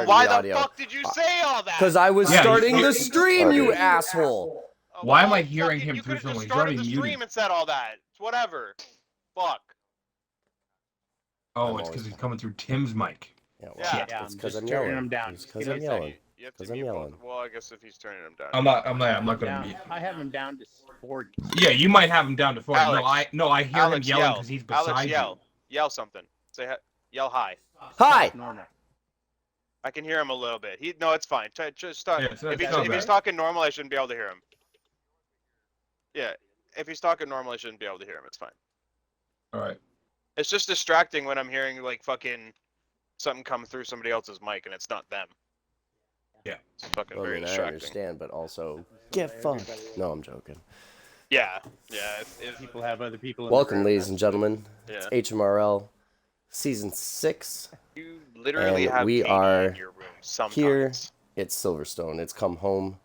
Why the fuck did you say all that? Because I was starting the stream, you asshole. Why am I hearing him through someone? You could have just started the stream and said all that. It's whatever. Fuck. Oh, it's because he's coming through Tim's mic. Yeah. It's because I'm turning yelling. him down. It's because I'm yelling. Because I'm yelling. Well, I guess if he's turning him down. I'm not gonna mute. I have him down to 40. Yeah, you might have him down to 40. Alex, I hear him yelling because he's beside you. Yell something. Yell hi. Hi. Normal. I can hear him a little bit. No, it's fine. Just start. Yeah, if he's talking normal, I shouldn't be able to hear him. Yeah, if he's talking normal, I shouldn't be able to hear him. It's fine. All right. It's just distracting when I'm hearing like fucking something come through somebody else's mic and it's not them. Yeah. It's fucking I very mean, I distracting. understand, but also get fucked. No, I'm joking. Yeah. If People have other people. Welcome, ladies and gentlemen. Yeah. It's HMRL Season 6. You literally And have we Katie are in your room sometimes. Here, it's Silverstone. It's come home.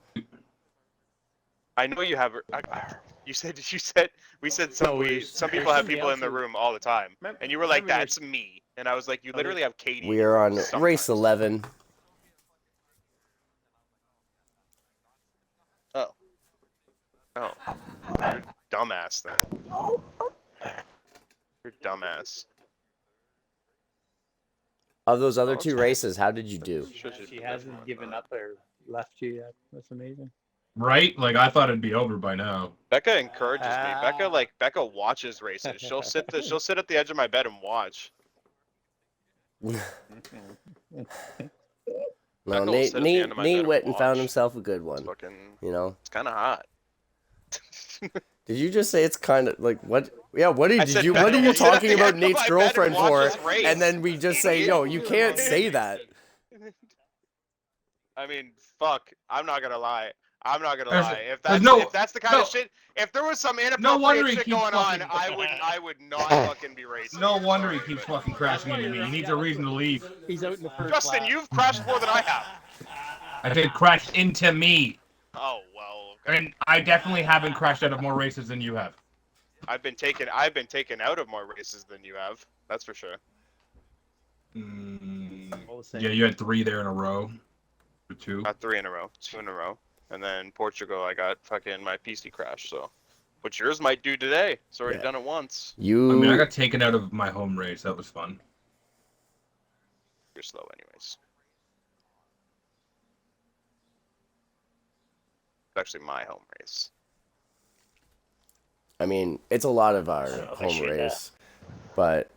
I know you have. We said some people have people in the room all the time, and you were like, "That's me," and I was like, "You literally have Katie." We are on sometimes. race 11. Oh, you're dumbass then. You're dumbass. Of those other two races, how did you do? She hasn't given up or left you yet. That's amazing. Right? Like I thought it'd be over by now. Becca encourages me. Becca watches races. She'll sit at the edge of my bed and watch. No, Nate went and found himself a good one. You know, it's kind of hot. Did you just say it's kind of like what? Yeah, what are you talking about Nate's girlfriend for? And then we just say, no, you can't say that. I mean, fuck. I'm not gonna lie. If that's the kind of shit, if there was some inappropriate shit going on, I would not fucking be racing. No wonder he keeps fucking crashing into me. He needs a reason to leave. He's out in the first Justin, lap. you've crashed more than I have. I said crashed into me. Oh well. Okay. And I definitely haven't crashed out of more races than you have. I've been taken out of more races than you have. That's for sure. Yeah, you had 3 there in a row. Or 2. Not 3 in a row. 2 in a row. And then Portugal, I got fucking my PC crash. So, what yours might do today? It's already done it once. I mean, I got taken out of my home race. That was fun. You're slow, anyways. It's actually my home race. I mean, it's a lot of our home race, but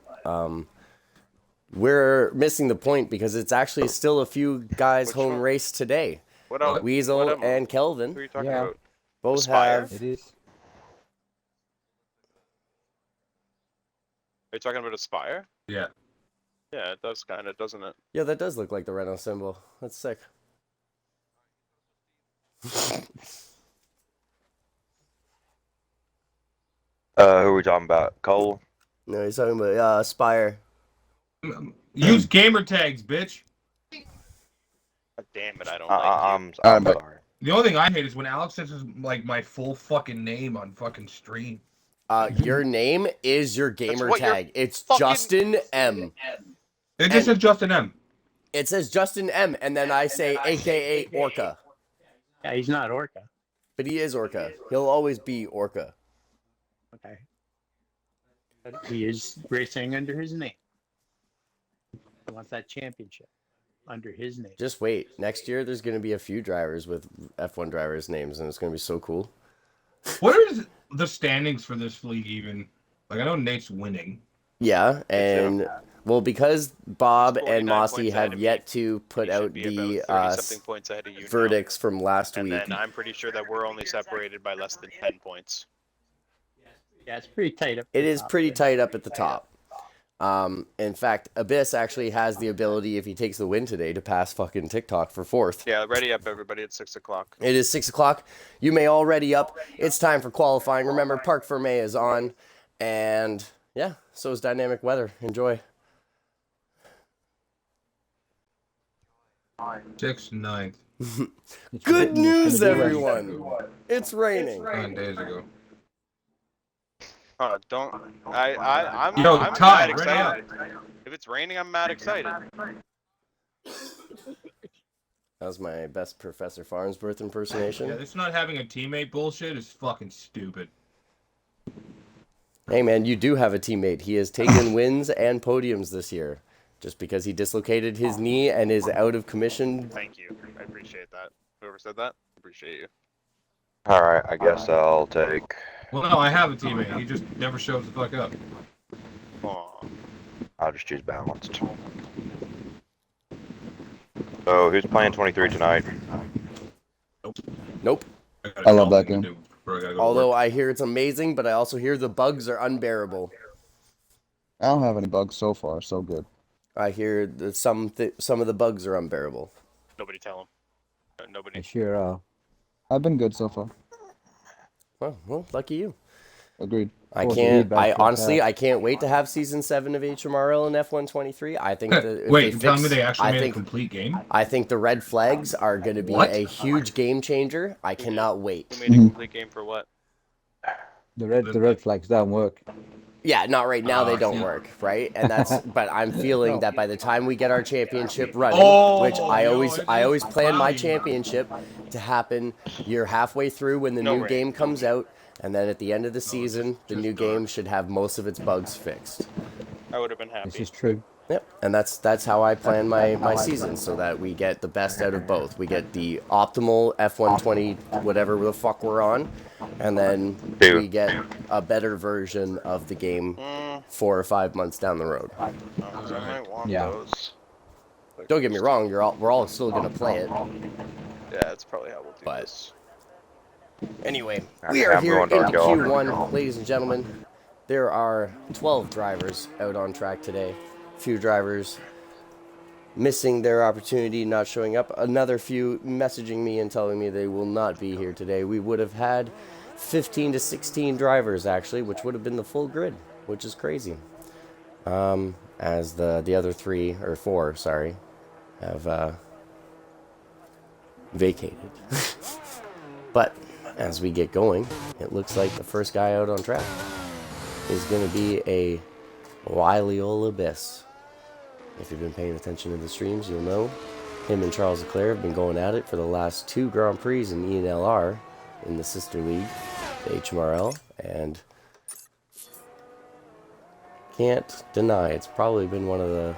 we're missing the point because it's actually still a few guys' home race today. Weasel and Kelvin. Who are you talking about? Both Aspire? have. It is. Are you talking about Aspire? Yeah. Yeah, it does kind of, doesn't it? Yeah, that does look like the Renault symbol. That's sick. Who are we talking about? Cole? No, he's talking about Aspire. Use gamer tags, bitch. God damn it, I don't I'm sorry. The only thing I hate is when Alex says like my full fucking name on fucking stream. Your name is your gamer tag. It's Justin M. It just says Justin M. It says Justin M, and then I say AKA Orca. Yeah, he's not Orca. But he is Orca. He'll always be Orca. Okay. But he is racing under his name. He wants that championship under his name. Just wait. Next year, there's going to be a few drivers with F1 drivers' names, and it's going to be so cool. What are the standings for this league even? Like, I know Nate's winning. Yeah, and well, because Bob and Mossy have yet to put out the verdicts from last week. And then I'm pretty sure that we're only separated by less than 10 points. Yeah, it's pretty tight up. It is pretty tight up at the top. In fact, Abyss actually has the ability, if he takes the win today, to pass fucking TikTok for 4th. Yeah, ready up, everybody. It's 6 o'clock. It is 6 o'clock. You may all ready up. It's time for qualifying. Remember, Parc Fermé is on. And, yeah, so is Dynamic Weather. Enjoy. 6th, 9th. Good news, everyone. It's raining. 9 days ago. I'm Yo, mad Todd, excited. If it's raining, I'm mad excited. That was my best Professor Farnsworth impersonation. Yeah, this not having a teammate bullshit is fucking stupid. Hey man, you do have a teammate. He has taken wins and podiums this year. Just because he dislocated his knee and is out of commission. Thank you. I appreciate that. Whoever said that, appreciate you. Alright, I guess I'll take... Well, no, I have a teammate. He just never shows the fuck up. Aw. I'll just choose balanced. So, who's playing 23 tonight? Nope. I love that game. Although I hear it's amazing, but I also hear the bugs are unbearable. I don't have any bugs so far, so good. I hear that some of the bugs are unbearable. Nobody tell him. Nobody. Sure are. I've been good so far. Well, lucky you. Agreed. I honestly can't wait to have season 7 of HMRL and F123. I think that Wait, you're telling me they actually made a think, complete game? I think the red flags are going to be What? a huge game changer. I cannot wait. Who made a complete game for what? The red flags don't work. Yeah, not right now. They don't yeah. work, right? And that's. But I'm feeling that by the time we get our championship running, which I always plan my championship to happen. You're halfway through when the new game comes out, and then at the end of the season, the new game should have most of its bugs fixed. I would have been happy. This is true. Yep, and that's how I plan my season, so that we get the best out of both. We get the optimal F120, whatever the fuck we're on, and then we get a better version of the game 4 or 5 months down the road. I might want Yeah. those. Don't get me wrong, we're all still gonna play it. Yeah, that's probably how we'll do But- this. Anyway, Okay, we are I'm here going into to go. Q1, ladies and gentlemen. There are 12 drivers out on track today. Few drivers missing their opportunity, not showing up. Another few messaging me and telling me they will not be here today. We would have had 15 to 16 drivers, actually, which would have been the full grid, which is crazy. As the other 3, or 4, sorry, have vacated. But as we get going, it looks like the first guy out on track is going to be a wily old abyss. If you've been paying attention to the streams, you'll know him and Charles Leclerc have been going at it for the last 2 Grand Prix in ENLR in the sister league, the HMRL, and can't deny it's probably been one of the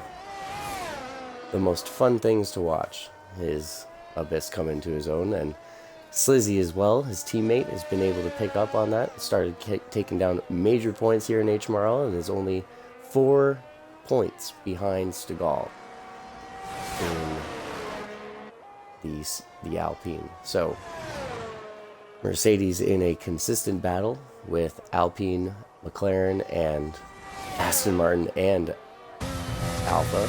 most fun things to watch, is Abyss come into his own. And Slizzy as well, his teammate, has been able to pick up on that, started taking down major points here in HMRL, and is only 4 points behind Stegall in the Alpine. So Mercedes in a consistent battle with Alpine, McLaren, and Aston Martin and Alpha.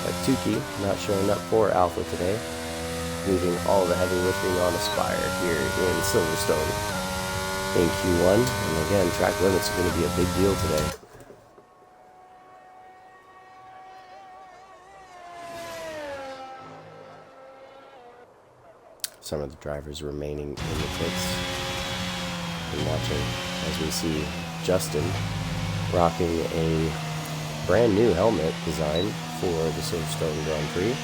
But Tukey not showing up for Alpha today, leaving all the heavy lifting on Aspire here in Silverstone in Q1. And again, track limits are going to be a big deal today. Some of the drivers remaining in the pits and watching as we see Justin rocking a brand new helmet design for the Silverstone Grand Prix.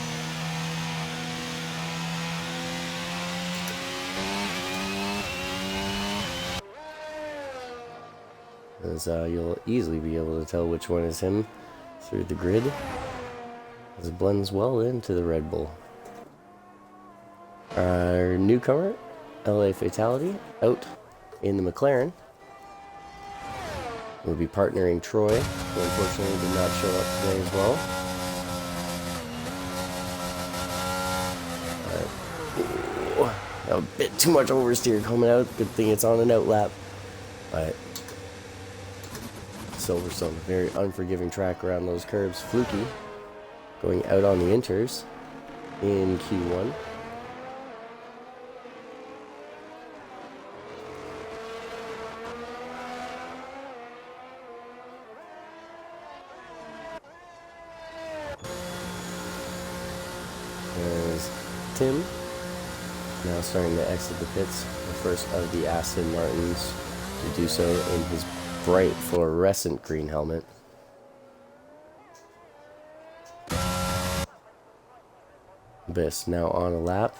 As you'll easily be able to tell which one is him through the grid, as it blends well into the Red Bull. Our newcomer, LA Fatality, out in the McLaren. We'll be partnering Troy, who unfortunately did not show up today as well. Ooh, a bit too much oversteer coming out. Good thing it's on an out lap. But Silverstone, a very unforgiving track around those curves. Fluky going out on the inters in Q1. There's Tim, now starting to exit the pits, the first of the Aston Martins to do so in his bright fluorescent green helmet. Abyss now on a lap.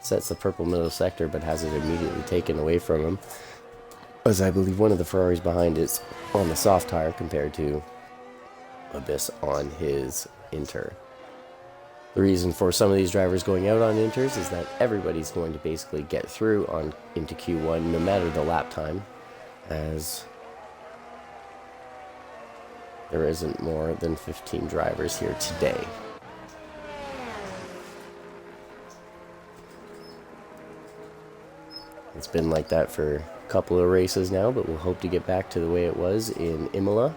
Sets the purple middle sector, but has it immediately taken away from him. As I believe one of the Ferraris behind is on the soft tire compared to Abyss on his Inter. The reason for some of these drivers going out on Inters is that everybody's going to basically get through into Q1 no matter the lap time, as there isn't more than 15 drivers here today. It's been like that for a couple of races now, but we'll hope to get back to the way it was in Imola.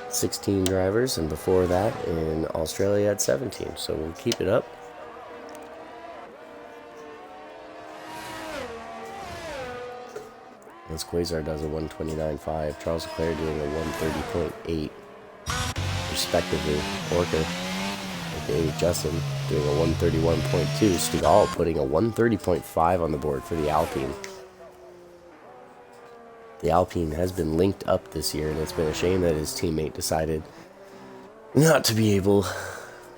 16 drivers, and before that in Australia at 17, so we'll keep it up. As Quasar does a 129.5, Charles Leclerc doing a 130.8 respectively. Orca, aka Justin, doing a 131.2. Stigall putting a 130.5 on the board for the Alpine. The Alpine has been linked up this year, and it's been a shame that his teammate decided not to be able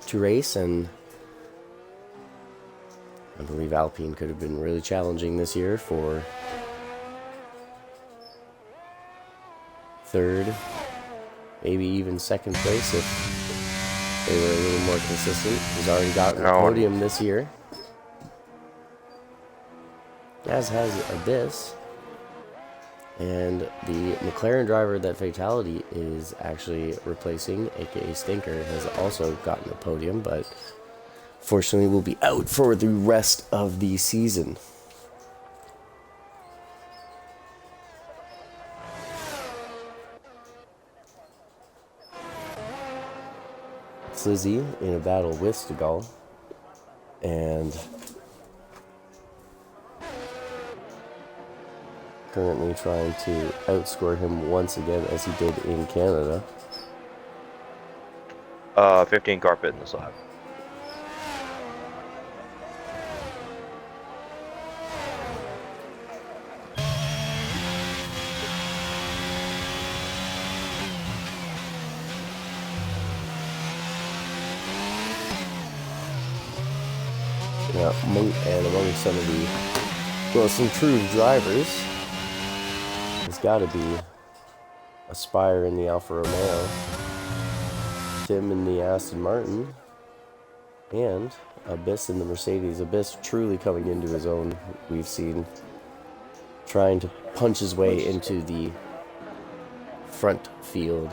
to race, and I believe Alpine could have been really challenging this year for third, maybe even second place if they were a little more consistent. He's already gotten a podium this year, as has Abyss. And the McLaren driver that Fatality is actually replacing, aka Stinker, has also gotten a podium, but fortunately will be out for the rest of the season. Slizzy in a battle with Stigall, and currently trying to outscore him once again as he did in Canada. 15 car pit in this lap. Yeah, and among some of the most improved drivers has got to be Aspire in the Alfa Romeo, Tim in the Aston Martin, and Abyss in the Mercedes. Abyss truly coming into his own. We've seen trying to punch his way into the front field,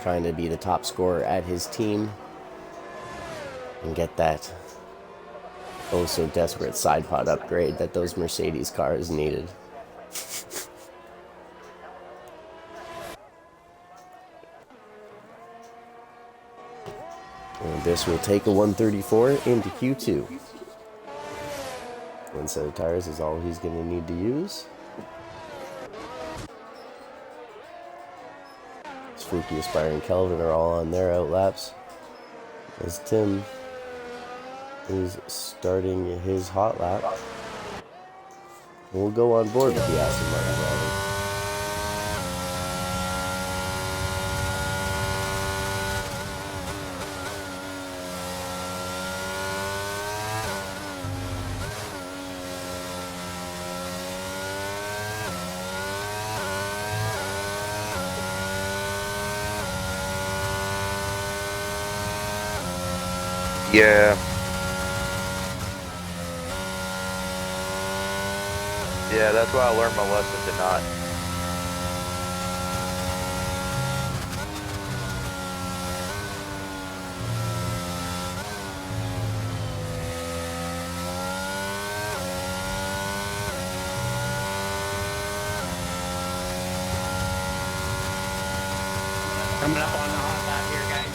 trying to be the top scorer at his team and get that oh so desperate side pod upgrade that those Mercedes cars needed. And this will take a 134 into Q2. One set of tires is all he's going to need to use. Spooky, Aspire, and Kelvin are all on their outlaps, as Tim is starting his hot lap. We'll go on board with the Aston Martin driver. Yeah. Yeah, that's why I learned my lesson to not. Coming up on the hot lap here, guys.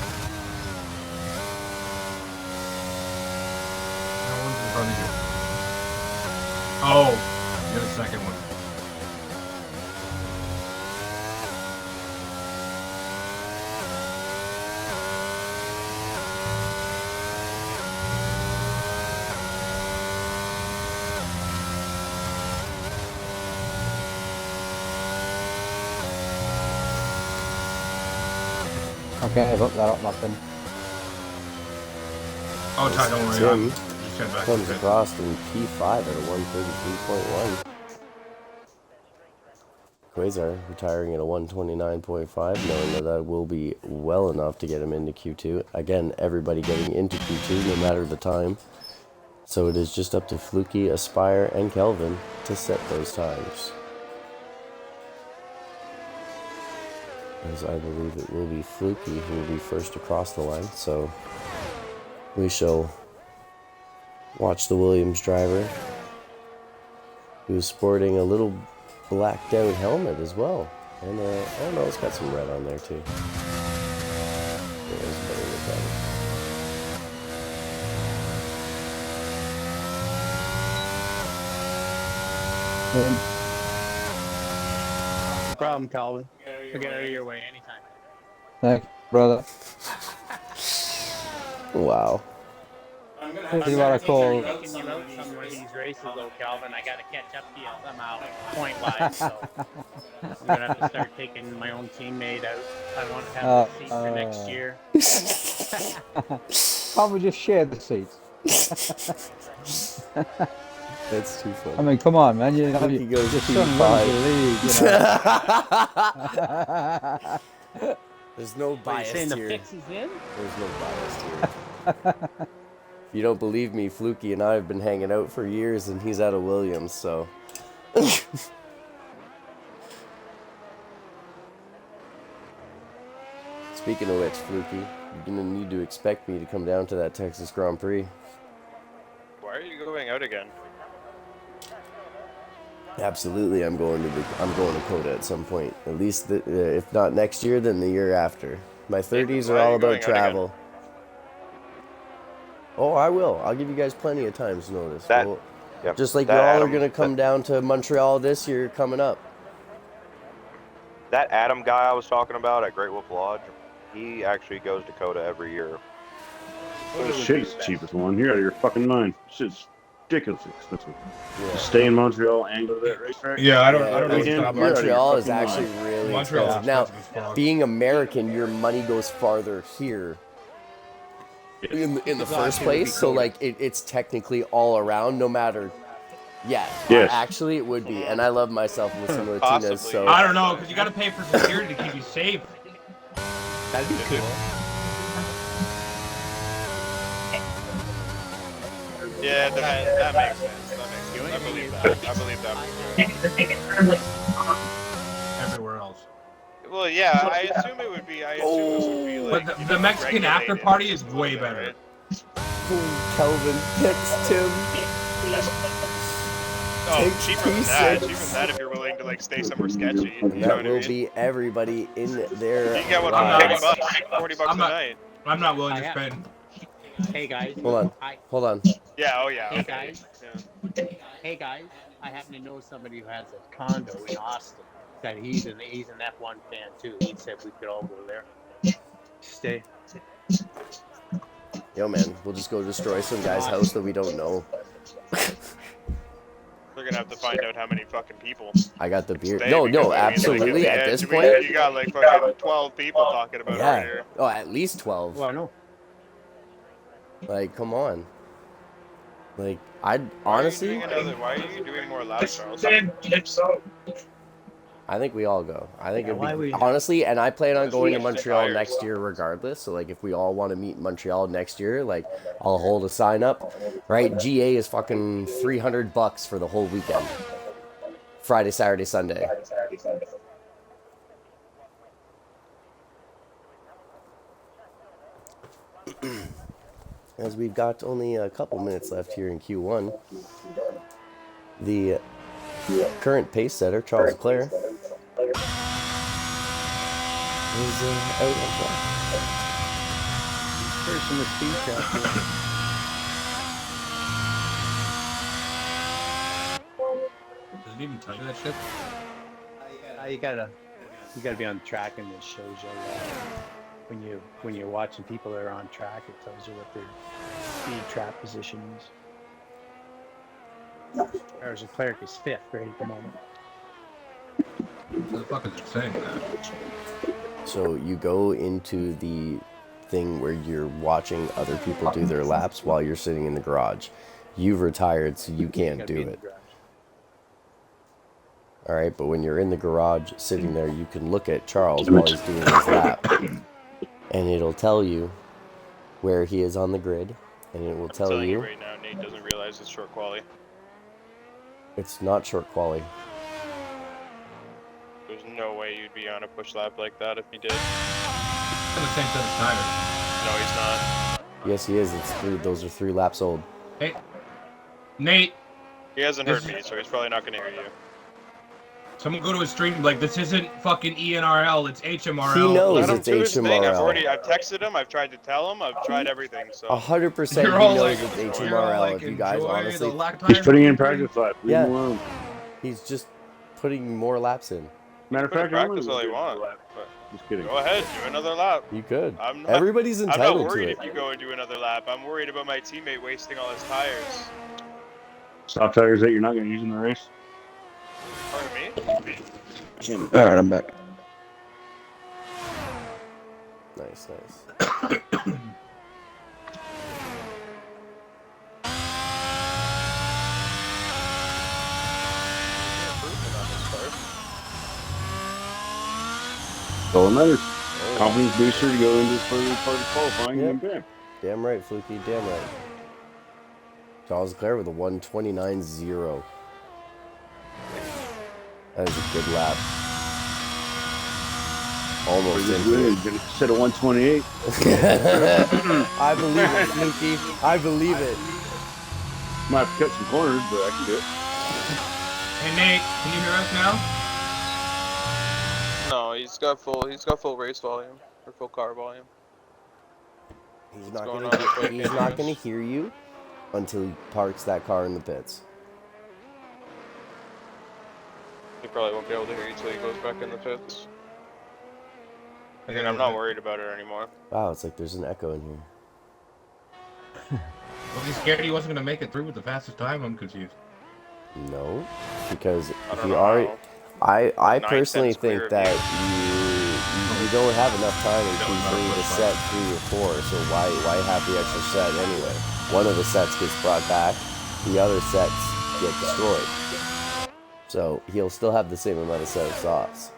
No one's in front of you. Oh, you got a second one. Okay, look that up, nothing. Oh, Ty, don't worry. Tim Just head back comes to across in P5 at a 133.1. Quasar retiring at a 129.5, knowing that that will be well enough to get him into Q2. Again, everybody getting into Q2, no matter the time. So it is just up to Fluky, Aspire, and Kelvin to set those times. As I believe it will be Fluky who will be first across the line. So we shall watch the Williams driver, who's sporting a little blacked out helmet as well. And oh no, it's got some red on there too. There's a better look at it. No problem, Calvin. We'll get out of your way anytime. Thanks, brother. Wow. See what I call. Taking you out some of these races, though, Calvin. I got to catch up to you somehow, point-wise. So I'm gonna have to start taking my own teammate out. I want to have the seat for next year. Can't we just share the seats? That's too funny. I mean, come on, man. You know, Fluky goes your son P5. runs the league, you know. There's no bias saying the here. fix is in? There's no bias here. If you don't believe me, Fluky and I have been hanging out for years, and he's out of Williams, so. Speaking of which, Fluky, you're gonna need to expect me to come down to that Texas Grand Prix. Why are you going out again? Absolutely, I'm going to Coda at some point. At least, if not next year, then the year after. My 30s are all about travel. Oh, I will. I'll give you guys plenty of time's notice. Yep, just like that y'all are Adam- going to come down to Montreal this year coming up. That Adam guy I was talking about at Great Wolf Lodge, he actually goes to Dakota every year. Oh, shit, it's the cheapest one. You're out of your fucking mind. Shit's ridiculously expensive. Yeah. To stay in Montreal and go to that racetrack? Yeah, I don't know. Montreal is actually really Montreal is expensive. Now, expensive as fuck. being American, your money goes farther here in the first place. So, like, it's technically all around, no matter. Yeah, Yes. actually, it would be. And I love myself with some Latinas, Possibly. so. I don't know, because you got to pay for security to keep you safe. That'd be cool. Yeah, that makes sense. That makes sense. I believe that. Everywhere else. Well, yeah, I assume it would be. I assume this would be like. But the Mexican after party is way better. Kelvin picks Tim. Oh, Takes cheaper than that. P6. Cheaper than that if you're willing to like stay somewhere sketchy. You And know that what I will mean? be everybody in there. You can get one I'm for not- 40 bucks. 40 bucks I'm a not- night. I'm not willing to spend. Hey guys. Hold on. Yeah. Oh yeah. Hey Okay. guys. Yeah. Hey guys. I happen to know somebody who has a condo in Austin. That he's an F1 fan too. He said we could all go there. Stay. Yo, man, we'll just go destroy some guy's house that we don't know. We're gonna have to find out how many fucking people. I got the beer. stay, No, because, I mean, absolutely. like, At this you point, got like fucking 12 people talking about it right yeah. here. Oh, at least 12. Well, no. Like, come on. Like, Why honestly, are you doing more loud, Charles? I think we all go. I think Yeah, why it'd be, we- honestly, and I plan on going to Yes, Montreal fires. next year regardless. So, like, if we all want to meet in Montreal next year, like, I'll hold a sign up. Right? GA is fucking $300 for the whole weekend. Friday, Saturday, Sunday. As we've got only a couple minutes left here in Q1, the current pace setter, Charles Leclerc, is out on track. First in the speed trap. Does it even tell you that shit? You gotta be on track, and it shows you when you're watching people that are on track. It tells you what their speed trap position is. Charles Leclerc is 5th right at the moment. What the fuck is it saying that? So you go into the thing where you're watching other people do their laps while you're sitting in the garage. You've retired, so you can't do it. All right, but when you're in the garage sitting there, you can look at Charles while he's doing his lap, and it'll tell you where he is on the grid, and it will tell telling you you right now, Nate doesn't realize it's short quality. it's not short quality. There's no way you'd be on a push lap like that if he did. On the same set of tires. No, he's not. Yes, he is. It's 3. Those are 3 laps old. Hey, Nate. He hasn't heard me, so he's probably not gonna hear you. Someone go to his stream like, this isn't fucking ENRL, it's HMRL. He knows Let him it's do his thing. HMRL. I've texted him. I've tried to tell him. I've tried everything. So 100% he You're all knows like, it's you're all HMRL. like, If you guys enjoy honestly, the lap He's time putting in movement. practice lap. Leave Yeah. him alone. he's just putting more laps in. Matter of put in fact, I'm practice gonna all you do want. another lap. But Just kidding. go ahead, do another lap. You could. I'm not, Everybody's I'm not entitled worried to it. if you go and do another lap. I'm worried about my teammate wasting all his tires. Stop tires that you're not going to use in the race. Pardon me? All right, I'm back. Nice, nice. So it matters. Confidence booster to go into this further part of qualifying Yep. and then bam. Damn right, Fluky. Damn right. Charles Leclerc with a 1:29.0. That is a good lap. Almost into it. Gonna set a 128. I believe it, Fluky. I believe it. Might have to cut some corners, but I can do it. Hey Nate, can you hear us now? No, he's got full race volume or full car volume. He's What's not going gonna. on with He's not gonna hear you until he parks that car in the pits. He probably won't be able to hear you till he goes back in the pits. Again, I'm not worried about it anymore. Wow, it's like there's an echo in here. Was he scared he wasn't gonna make it through with the fastest time? I'm confused. No, because I don't he know already. how. I 9 personally cents clear think of that you. you don't have enough time in That was Q3 not to a set 3 or 4, so why have the extra set anyway? One of the sets gets brought back, the other sets get destroyed. So he'll still have the same amount of set of softs.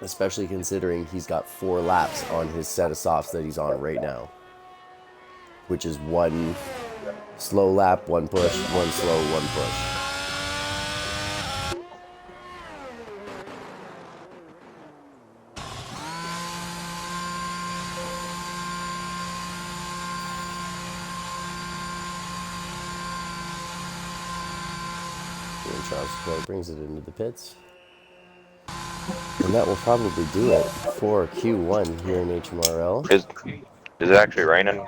Especially considering he's got 4 laps on his set of softs that he's on right now. Which is 1 slow lap, 1 push, 1 slow, 1 push. And Charles Leclerc brings it into the pits. And that will probably do it for Q1 here in HMRL. Is it actually raining?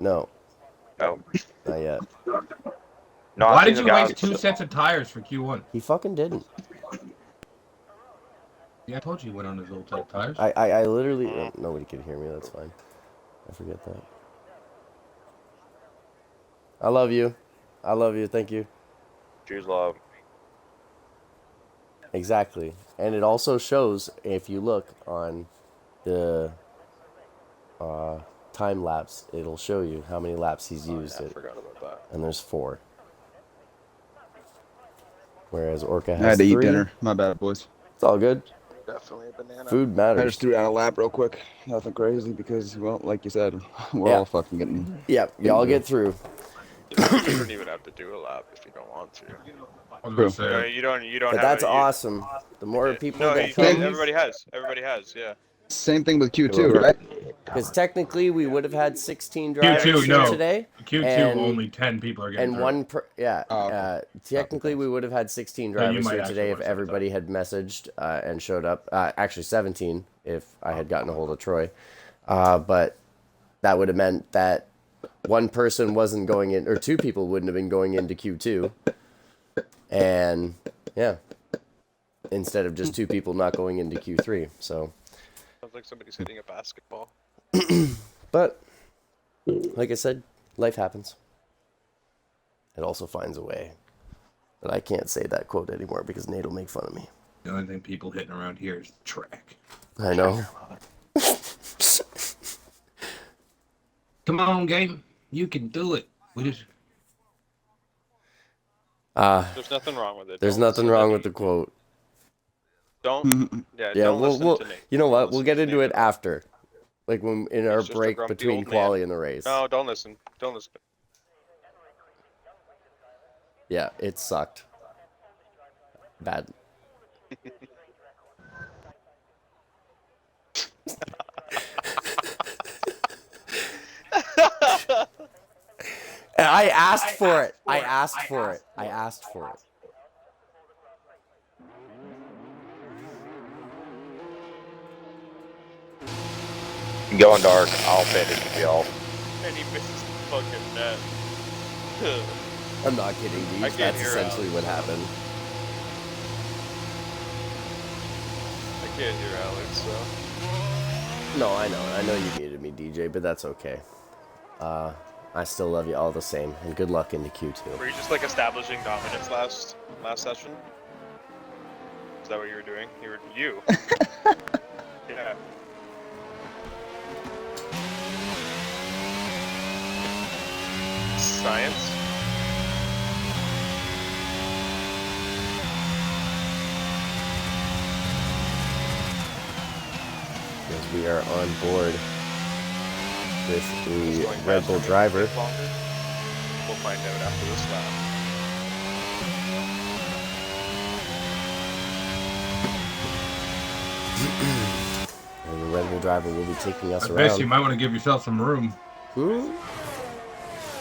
No, No. not yet. No. Why I did seen you the waste guys. 2 sets of tires for Q1? He fucking didn't. Yeah, I told you he went on his old set of tires. I literally... oh, nobody can hear me, that's fine. I forget that. I love you. I love you, thank you. Choose love. Exactly. And it also shows, if you look on the time lapse, it'll show you how many laps he's used I it. forgot about that. And there's 4. Whereas Orca I has had to 3. eat dinner. My bad, boys. It's all good. Definitely a banana. Food I matters. just threw down a lap real quick. Nothing crazy because, well, like you said, we're Yeah. all fucking getting. Yeah, y'all get through. You don't even have to do a lap if you don't want to. I was gonna say, You don't But have that's a, you, awesome. The more people No, that you, come... everybody has. Everybody has, yeah. Same thing with Q2, right? Because technically we would have had 16 drivers Q2, here no. today. Q2 and- only 10 people are getting And through. one per... Yeah. Oh, okay. Technically we would have had 16 No, you drivers might here actually today if want to everybody had messaged and showed up. Actually 17 if I had gotten a hold of Troy. But that would have meant that one person wasn't going in, or 2 people wouldn't have been going into Q2. And yeah, instead of just 2 people not going into Q3. So, Sounds like somebody's hitting a basketball. but like I said, life happens. It also finds a way. But I can't say that quote anymore because Nate will make fun of me. The only thing people hitting around here is track. I know. Come on, game. You can do it. We just There's nothing wrong with it. There's Don't nothing listen to wrong with me. the quote. Don't. Yeah. Yeah, Don't listen we'll to me. you know Don't what? We'll listen get to into me it at all. after. Like when in our He's just a break grumpy between old quali man. and the race. No, don't listen. Don't listen. Yeah, it sucked. Bad. I asked for it. I asked for it. I asked for it. Going dark. I'll finish y'all. And he misses the fucking net. I'm not kidding, I dude. can't That's hear essentially Alex. what happened. I can't hear Alex, so. No, I know. I know you muted me, DJ, but that's okay. I still love you all the same, and good luck into Q2. Were you just like establishing dominance last session? Is that what you were doing? You. Yeah. Science. Because we are on board with Who's the going Red faster, Bull maybe driver. take longer? We'll find out after this lap. And the Red Bull driver will be taking us I around. guess you might want to give yourself some room.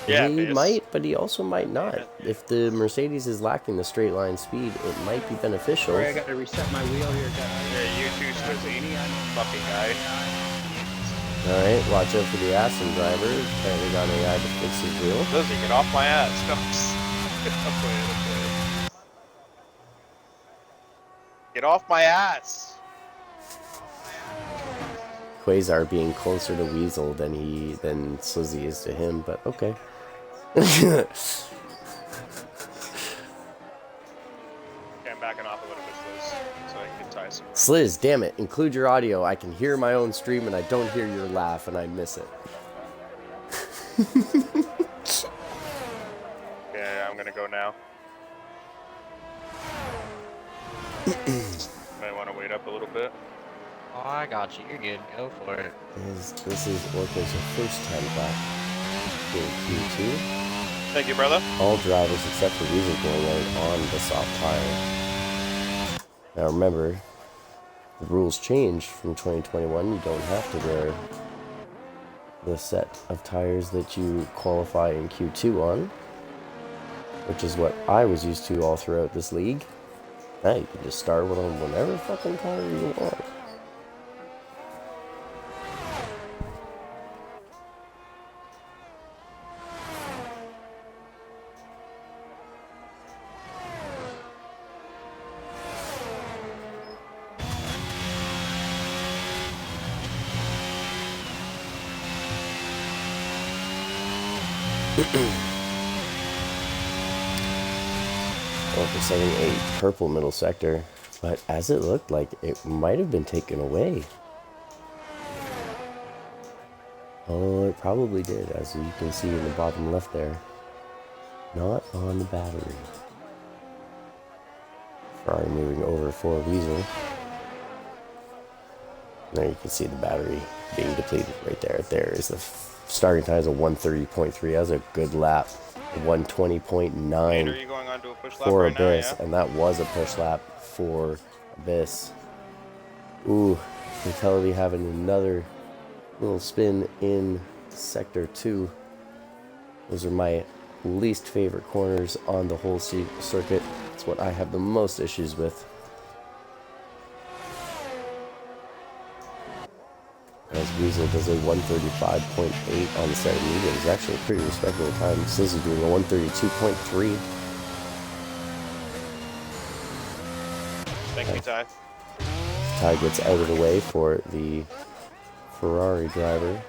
Yeah, he Biss. might, but he also might not. If the Mercedes is lacking the straight line speed, it might be beneficial. Sorry, I gotta reset my wheel here, guys. Yeah, you too, Swizzy. Fucking guy. Alright, watch out for the Aston driver. Apparently got AI to fix his wheel. Lizzie, get off my ass. No, I'm playing. Get off my ass. Quasar being closer to Weasel than Slizzy is to him, but okay. Okay, I'm backing off a little bit, Sliz, so I can tie some. Sliz, damn it, include your audio. I can hear my own stream and I don't hear your laugh and I miss it. Yeah, I'm gonna go now. Might want to wait up a little bit. Oh, I got you. You're good. Go for it. This is Orca's first time back in Q2. Thank you, brother. All drivers except for Weasel going out on the soft tire. Now remember, the rules changed from 2021. You don't have to wear the set of tires that you qualify in Q2 on, which is what I was used to all throughout this league. Now you can just start with on whatever fucking tire you want. Well, for setting a purple middle sector, but as it looked like it might have been taken away. Oh, it probably did, as you can see in the bottom left there. Not on the battery. Ferrari moving over for Weasel. There you can see the battery being depleted right there. There is the starting time is a 130.3. That was a good lap. 120.9 Are you going on to a push lap for right now? Abyss, Yeah. and that was a push lap for Abyss. Ooh, Fatality having another little spin in Sector 2. Those are my least favorite corners on the whole circuit. It's what I have the most issues with. As Weasel does a 135.8 on the set of medium. It's actually a pretty respectable time. Slizzy doing a 132.3. Thank you, Ty. Ty gets out of the way for the Ferrari driver,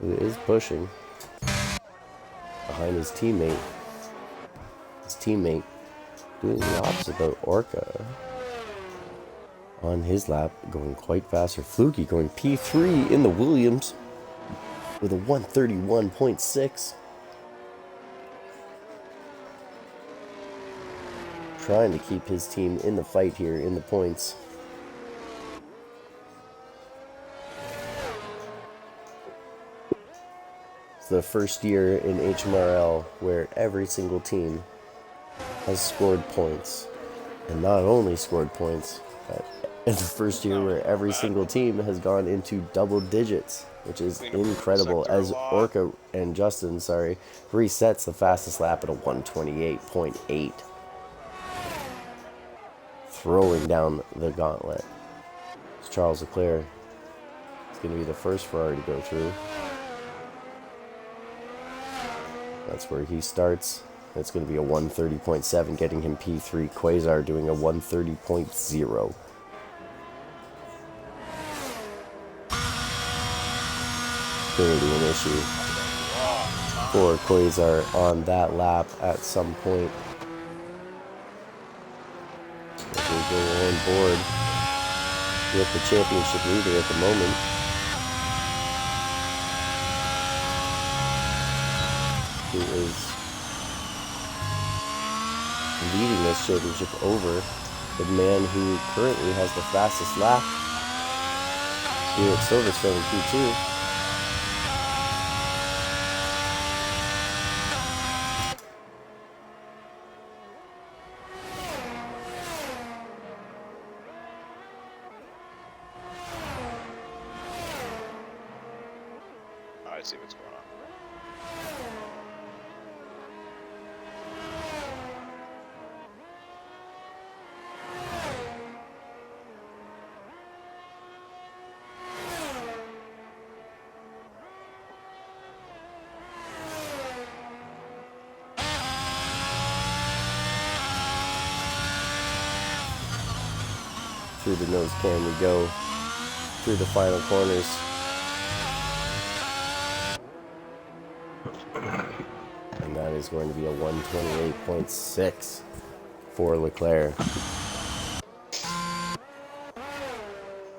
who is pushing behind his teammate. His teammate doing the opposite about Orca. 132.3 on his lap, going quite faster. Fluky going P3 in the Williams with a 131.6. Trying to keep his team in the fight here in the points. It's the first year in HMRL where every single team has scored points. And not only scored points, but it's the first year where every single team has gone into double digits, which is incredible. As Orca and Justin, resets the fastest lap at a 128.8. Throwing down the gauntlet. It's Charles Leclerc. It's going to be the first Ferrari to go through. That's where he starts. It's going to be a 130.7, getting him P3. Quasar doing a 130.0. Going to be an issue for Quasar on that lap at some point. As we go on board with the championship leader at the moment. Who is leading this championship over the man who currently has the fastest lap here at Silverstone in Q2. I see what's going on. Through the nose cam we go, through the final corners. And that is going to be a 128.6 for Leclerc.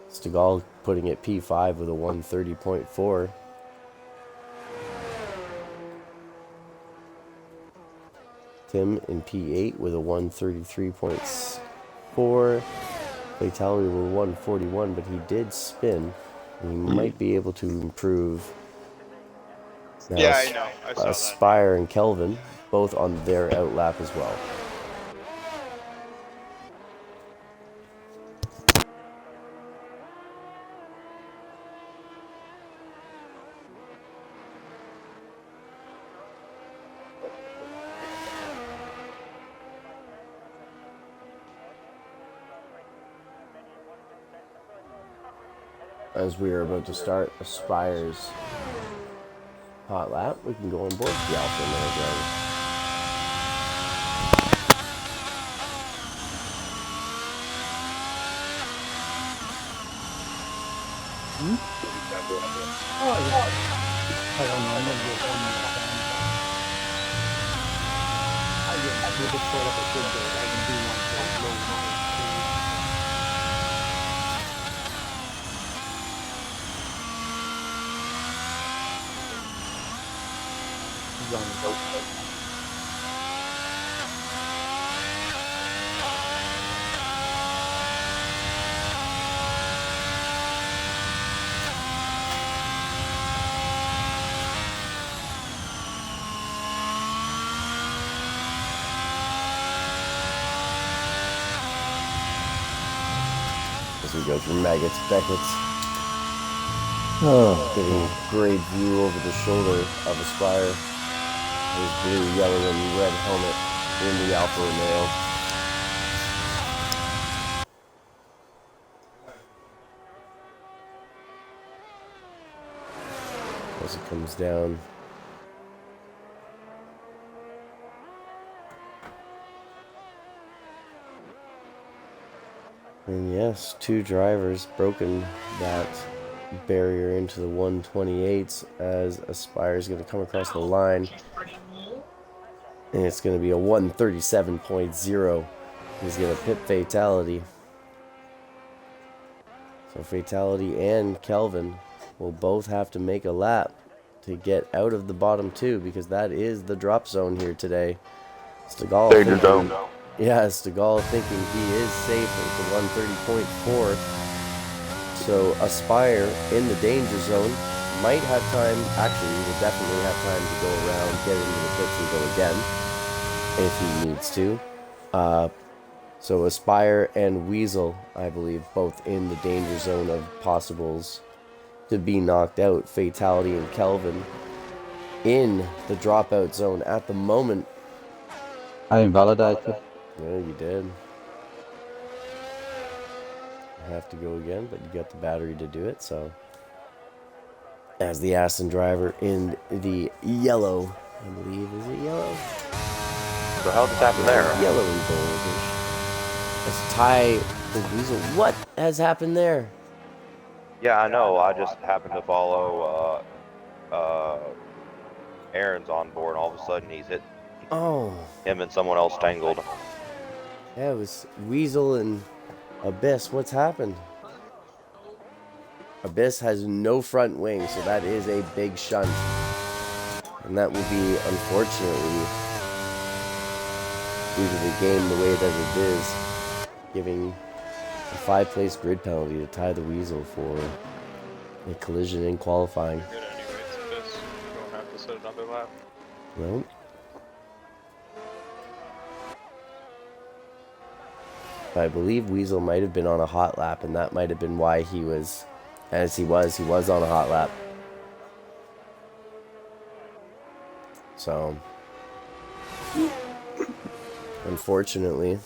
Stegall putting it P5 with a 130.4. Tim in P8 with a 133.4. Fatality were 141, but he did spin. And he might be able to improve. Now, Yeah, I know. I saw that. Aspire and Kelvin, both on their outlap as well. As we are about to start Aspire's hot lap, we can go on board the Alpha Male driver. I don't know. I'm gonna go home and I get to set up a good day. I can do one for low noise too. He's on the boat. As we go through Maggots, Beckett's, Oh, getting a great view over the shoulder of Aspire. His blue, yellow, and red helmet in the Alfa Romeo. As it comes down. And yes, two drivers broken that barrier into the 128s as Aspire's going to come across the line. And it's going to be a 137.0. He's going to pit fatality. So Fatality and Kelvin will both have to make a lap to get out of the bottom 2 because that is the drop zone here today. Stegall Danger zone. yeah, Stegall thinking he is safe at the 130.4. So Aspire in the danger zone might have time, actually he will definitely have time to go around, get into the pits and go again if he needs to. So Aspire and Weasel, I believe, both in the danger zone of possibles to be knocked out. Fatality and Kelvin in the dropout zone at the moment. I invalidated. Yeah, you did. You have to go again, but you got the battery to do it, so. As the Aston driver in the yellow, I believe, is it yellow? So how just happened there? Yellow and goldish. Let's tie the Weasel. What has happened there? Yeah, I know. I just happened to follow Aaron's on board, and all of a sudden he's hit Oh. him and someone else tangled. Yeah, it was Weasel and Abyss. What's happened? Abyss has no front wing, so that is a big shunt. And that will be, unfortunately, due to the game the way that it is, giving a 5-place grid penalty to tie the Weasel for a collision in qualifying. Good anyways, Abyss. You don't have to set another lap. Well, I believe Weasel might have been on a hot lap, and that might have been why he was, as he was on a hot lap. So, unfortunately,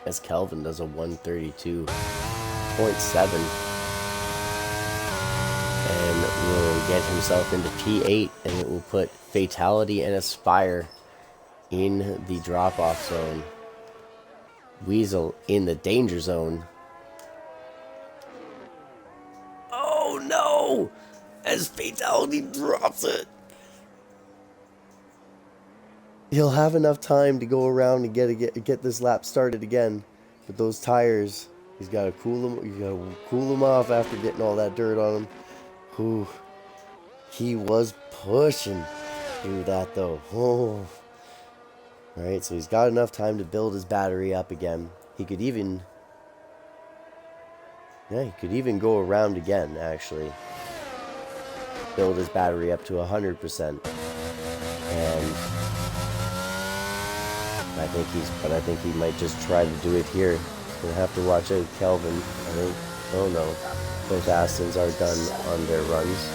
as Kelvin does a 132.7 and will get himself into P8, and it will put Fatality and Aspire in the drop-off zone. Weasel in the danger zone. Oh no! As Fatality drops it. He'll have enough time to go around and get this lap started again. But those tires, he's got to cool them. You got to cool them off after getting all that dirt on him. Whew. He was pushing through that though. Oh. All right, so he's got enough time to build his battery up again. He could even, go around again. Actually, build his battery up to 100%, and. I think he might just try to do it here. Gonna have to watch out, Kelvin. I think. Oh no, both Astons are done on their runs.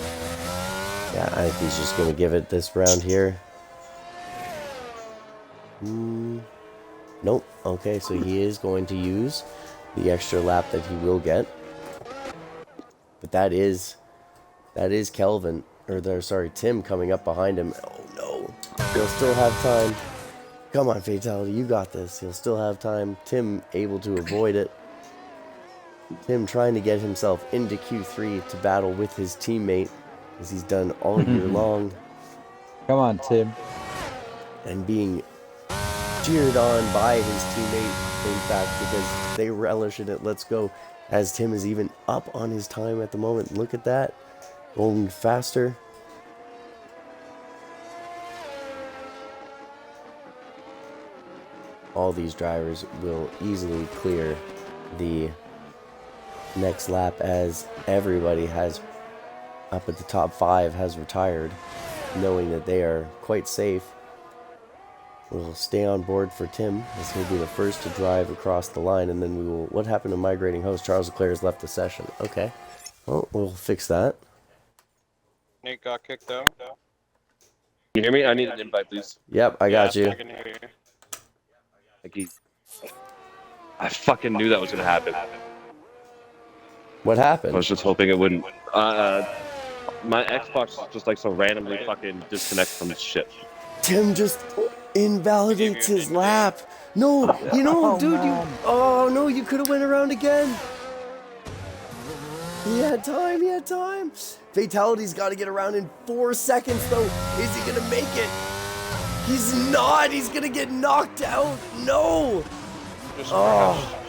Yeah, I think he's just gonna give it this round here. Nope. Okay, so he is going to use the extra lap that he will get. But that is Kelvin, Tim coming up behind him. Oh no, he'll still have time. Come on, Fatality, you got this. He'll still have time. Tim able to avoid it. Tim trying to get himself into Q3 to battle with his teammate, as he's done all year long. Come on, Tim. And being cheered on by his teammate, in fact, because they relish in it. Let's go. As Tim is even up on his time at the moment. Look at that. Going faster. All these drivers will easily clear the next lap, as everybody has up at the top 5 has retired, knowing that they are quite safe. We'll stay on board for Tim, as he'll be the first to drive across the line, and then we will. What happened to migrating host? Charles Leclerc has left the session. Okay, well, we'll fix that. Nate got kicked out. Can you hear me? I need an invite, please. Yep, I got you. I can hear you. I fucking knew that was gonna happen. What happened? I was just hoping it wouldn't. My Xbox is just like so randomly fucking disconnect from shit. Tim just invalidates his lap. No, you know, Oh, dude, man. oh no, you could have went around again. He had time, he had time. Fatality's got to get around in 4 seconds, though. Is he going to make it? He's not. He's going to get knocked out. No. Oh.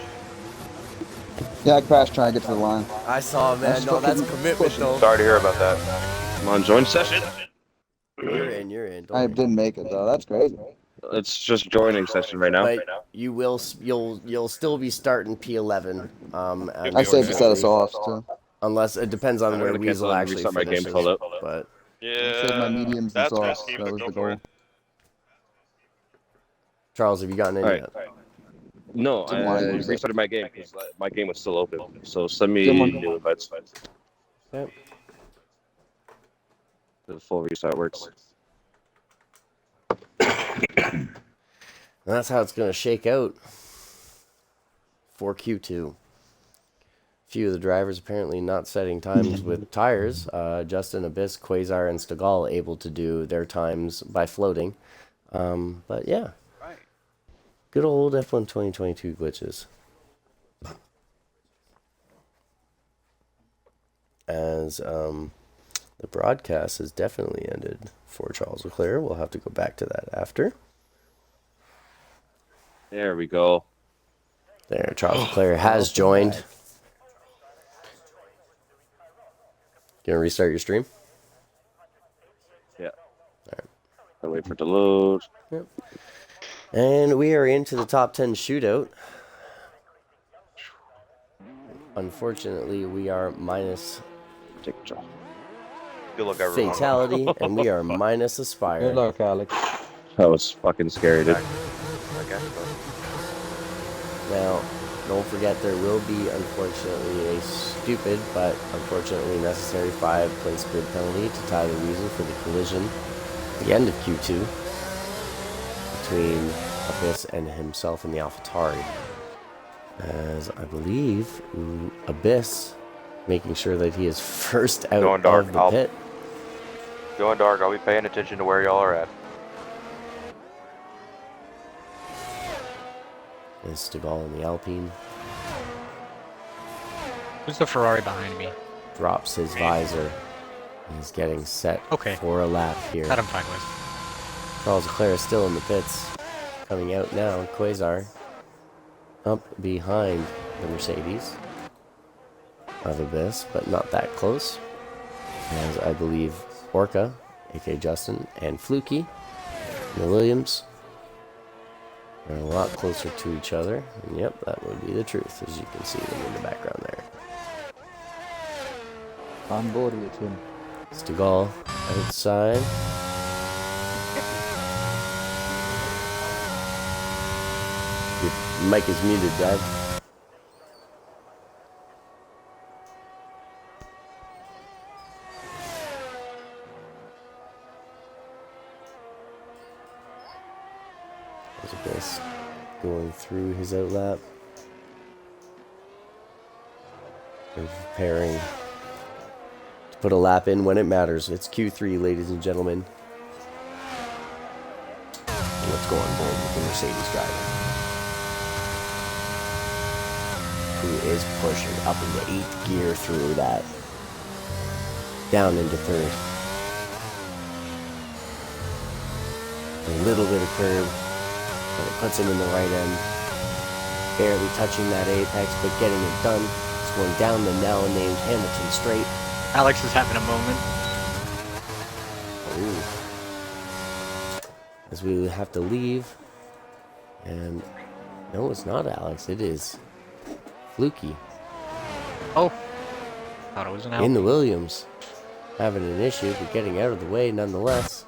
Yeah, I crashed trying to get to the line. I saw, man. No, that's commitment, though. Sorry to hear about that. Come on, join session. You're in, you're in. Don't I worry. didn't make it though. That's crazy. It's just joining session right now. But you'll still be starting P11. I saved to set us off too. Unless it depends on where gonna Weasel cancel and actually restart my game finishes. full up. But Yeah. Saved my mediums and that's softs. risky, That but was go the for goal. it. Charles, have you gotten in All right. yet? No, Didn't wanna I use it. restarted my game because my game was still open. So send me Someone- new invites. Yep. The full restart works. And that's how it's going to shake out for Q2. Few of the drivers apparently not setting times with tires. Justin, Abyss, Quasar, and Stegall able to do their times by floating. But yeah. Right. Good old F1 2022 glitches. As the broadcast has definitely ended for Charles Leclerc. We'll have to go back to that after. There we go. There, Charles Leclerc has joined. Gonna restart your stream? Yeah. I'll wait for it to load. Yep. And we are into the top 10 shootout. Unfortunately, we are minus Take a shot. Good luck, everyone. Fatality, and we are minus Good Aspire. luck, Alex. That was fucking scary, dude. I guess so. Now, don't forget there will be, unfortunately, a stupid but unfortunately necessary 5-place grid penalty to tie the reason for the collision at the end of Q2 between Abyss and himself in the AlphaTauri. As I believe Abyss making sure that he is first out Going dark. of the pit. Going dark. I'll be paying attention to where y'all are at. Is Stegall in the Alpine. Who's the Ferrari behind me? Drops his visor. He's getting set Okay. for a lap here. That I'm fine with. Charles Leclerc is still in the pits. Coming out now. Quasar up behind the Mercedes of Abyss, but not that close. As I believe Orca, aka Justin, and Fluky, and the Williams are a lot closer to each other. And yep, that would be the truth, as you can see them in the background there. On board with him. Stegall outside. Your mic is muted, Dad. There's Abyss going through his outlap. They're preparing to put a lap in when it matters. It's Q3, ladies and gentlemen. And let's go on board with the Mercedes driver, who is pushing up into 8th gear through that. Down into 3rd. A little bit of curb, but it puts him in the right end. Barely touching that apex, but getting it done. It's going down the now named Hamilton Straight. Alex is having a moment. Ooh. As we have to leave. And no, it's not Alex. It is Fluky Oh. Thought it was an in the Williams. Having an issue, but getting out of the way nonetheless.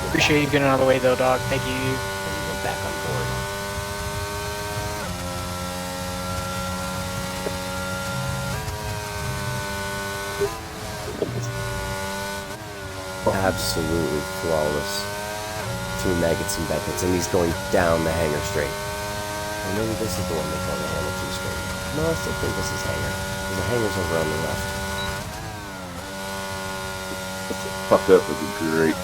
Appreciate you getting out of the way though, dog. Thank you. We're back on board. Absolutely flawless. 2 Maggots and Beckett's, and he's going down the hanger straight. Or maybe this is the one they call the Hamilton straight. No, I still think this is hanger. The hanger's over on the left. fuck up would be great.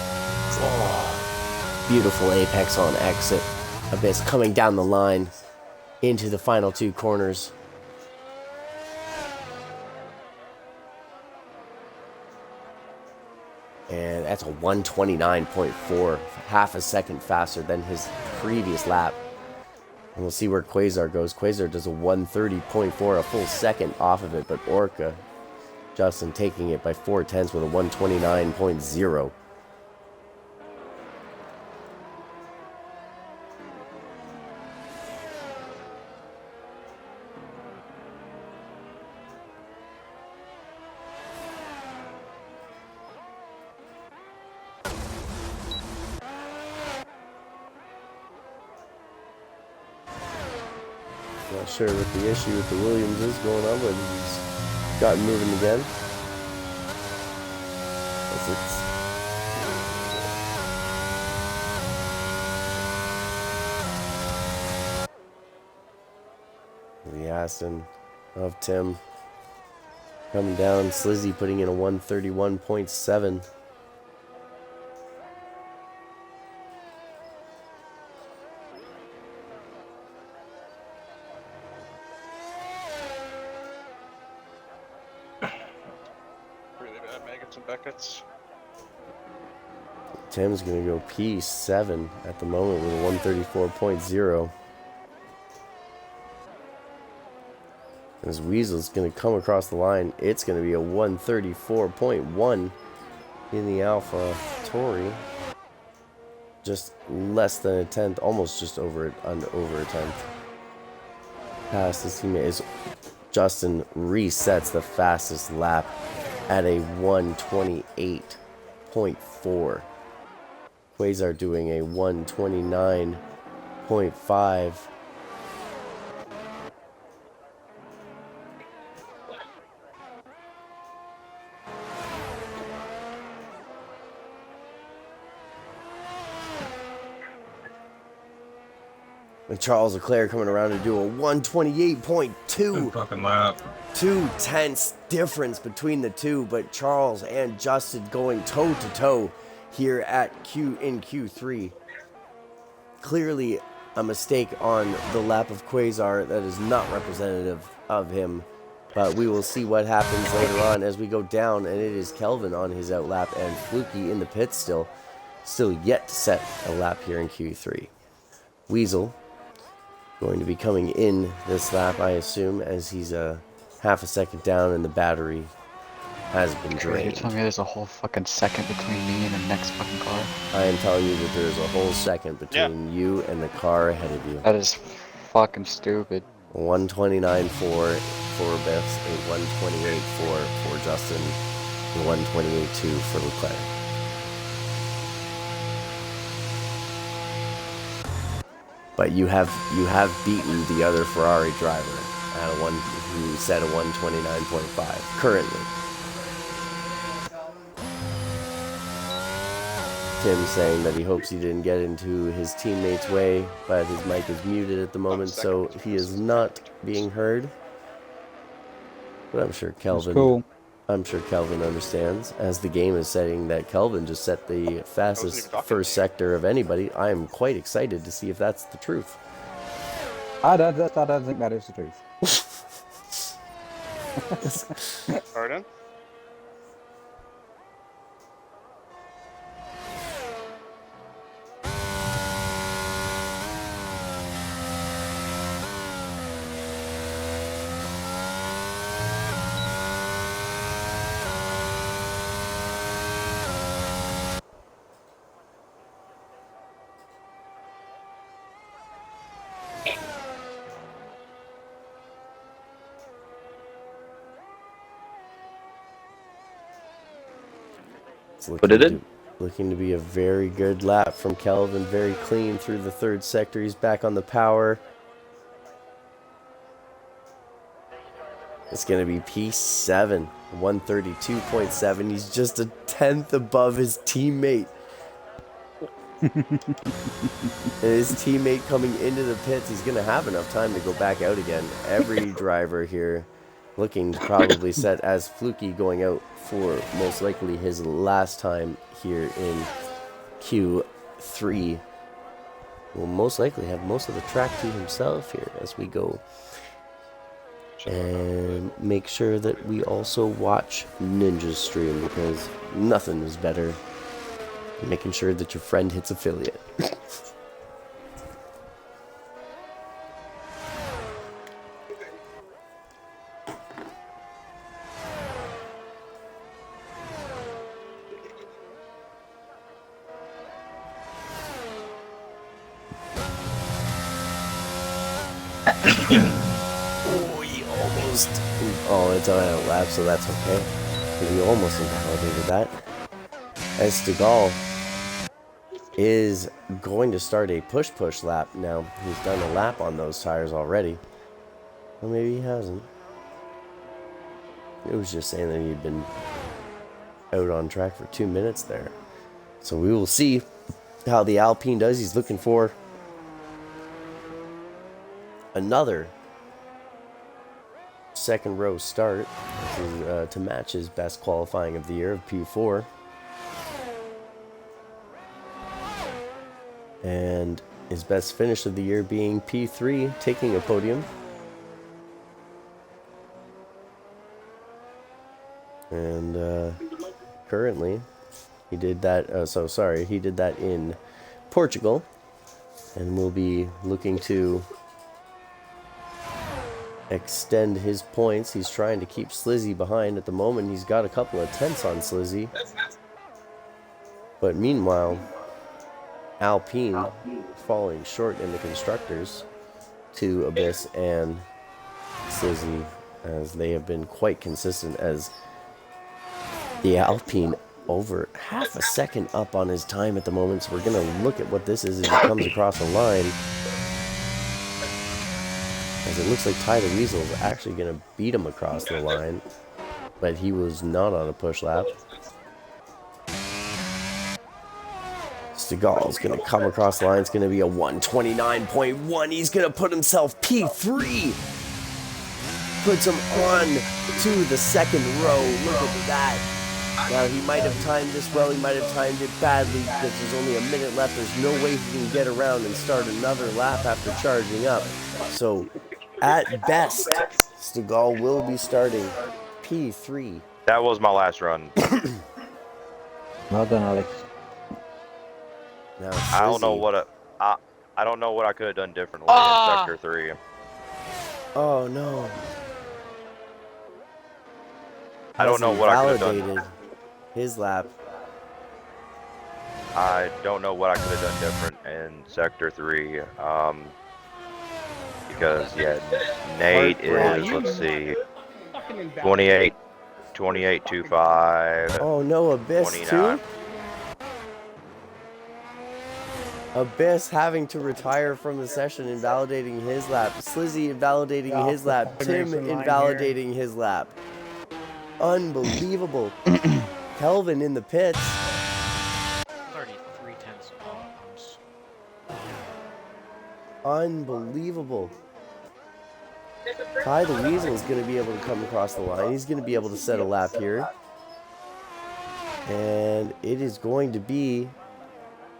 Oh, beautiful apex on exit. Abyss coming down the line into the final two corners. And that's a 129.4, half a second faster than his previous lap. And we'll see where Quasar goes. Quasar does a 130.4, a full second off of it, but Orca, Justin taking it by 4/10 with a 129.0. Not sure what the issue with the Williams is going on, but he's gotten moving again. As the Aston of Tim coming down. Slizzy putting in a 131.7. Really bad maggots and buckets. Tim's going to go P7 at the moment with a 134.0. As Weasel's going to come across the line, it's going to be a 134.1 in the Alpha Tauri. Just less than a tenth, almost just over it, over a tenth. Past his teammate is Justin resets the fastest lap at a 128.4. Quasar doing a 129.5. And Charles Leclerc coming around to do a 128.2. Fucking lap. 2/10 difference between the two, but Charles and Justin going toe to toe here at Q3. Clearly a mistake on the lap of Quasar that is not representative of him, but we will see what happens later on as we go down, and it is Kelvin on his outlap and Fluky in the pits still yet to set a lap here in Q3. Weasel going to be coming in this lap, I assume, as he's half a second down and the battery has been You're drained. telling me there's a whole fucking second between me and the next fucking car? I am telling you that there's a whole second between you and the car ahead of you. That is fucking stupid. 129.4 for Biffs, a 128.4 for Justin, and 128.2 for Leclerc. But you have beaten the other Ferrari driver at a who set a 129.5 currently. Tim saying that he hopes he didn't get into his teammate's way, but his mic is muted at the moment, so he is not being heard. But I'm sure Kelvin understands, as the game is setting that Kelvin just set the fastest first sector of anybody. I am quite excited to see if that's the truth. I don't think that is the truth. Pardon? Looking to be a very good lap from Kelvin. Very clean through the third sector. He's back on the power. It's going to be P7, 132.7. He's just a tenth above his teammate. And his teammate coming into the pits, he's going to have enough time to go back out again. Every driver here looking to probably set as Fluky going out for most likely his last time here in Q3. Will most likely have most of the track to himself here as we go. And make sure that we also watch Ninja's stream, because nothing is better than making sure that your friend hits affiliate. Oh, it's on a lap, so that's okay. We almost invalidated that. As Stegall is going to start a push lap now. He's done a lap on those tires already. Well, maybe he hasn't. It was just saying that he'd been out on track for 2 minutes there. So we will see how the Alpine does. He's looking for another second row start to match his best qualifying of the year of P4. And his best finish of the year being P3, taking a podium. And currently, he did that, he did that in Portugal. And will be looking to extend his points. He's trying to keep Slizzy behind at the moment. He's got a couple of tenths on Slizzy. But meanwhile, Alpine falling short in the constructors to Abyss and Slizzy, as they have been quite consistent, as the Alpine over half a second up on his time at the moment. So we're going to look at what this is as he comes across the line. As it looks like Ty the Weasel is actually going to beat him across the line, but he was not on a push lap. Stegall is going to come across the line. It's going to be a 129.1. He's going to put himself P3. Puts him on to the second row. Look at that. Now, he might have timed this well. He might have timed it badly because there's only a minute left. There's no way he can get around and start another lap after charging up. So, at best, Stegall will be starting P3. That was my last run. Well done, Alex. Now, I don't know what I don't know what I could have done differently in Sector 3. Oh no. I don't know what I could have done. His lap. I don't know what I could have done different in Sector 3. Because Nate is, let's see, 28.25. Oh no, Abyss 29. too? Abyss having to retire from the session, invalidating his lap. Slizzy invalidating his lap. Tim invalidating his lap. Unbelievable. Kelvin in the pits. 33 tenths. Unbelievable. Ty the Weasel is going to be able to come across the line. He's going to be able to set a lap here. And it is going to be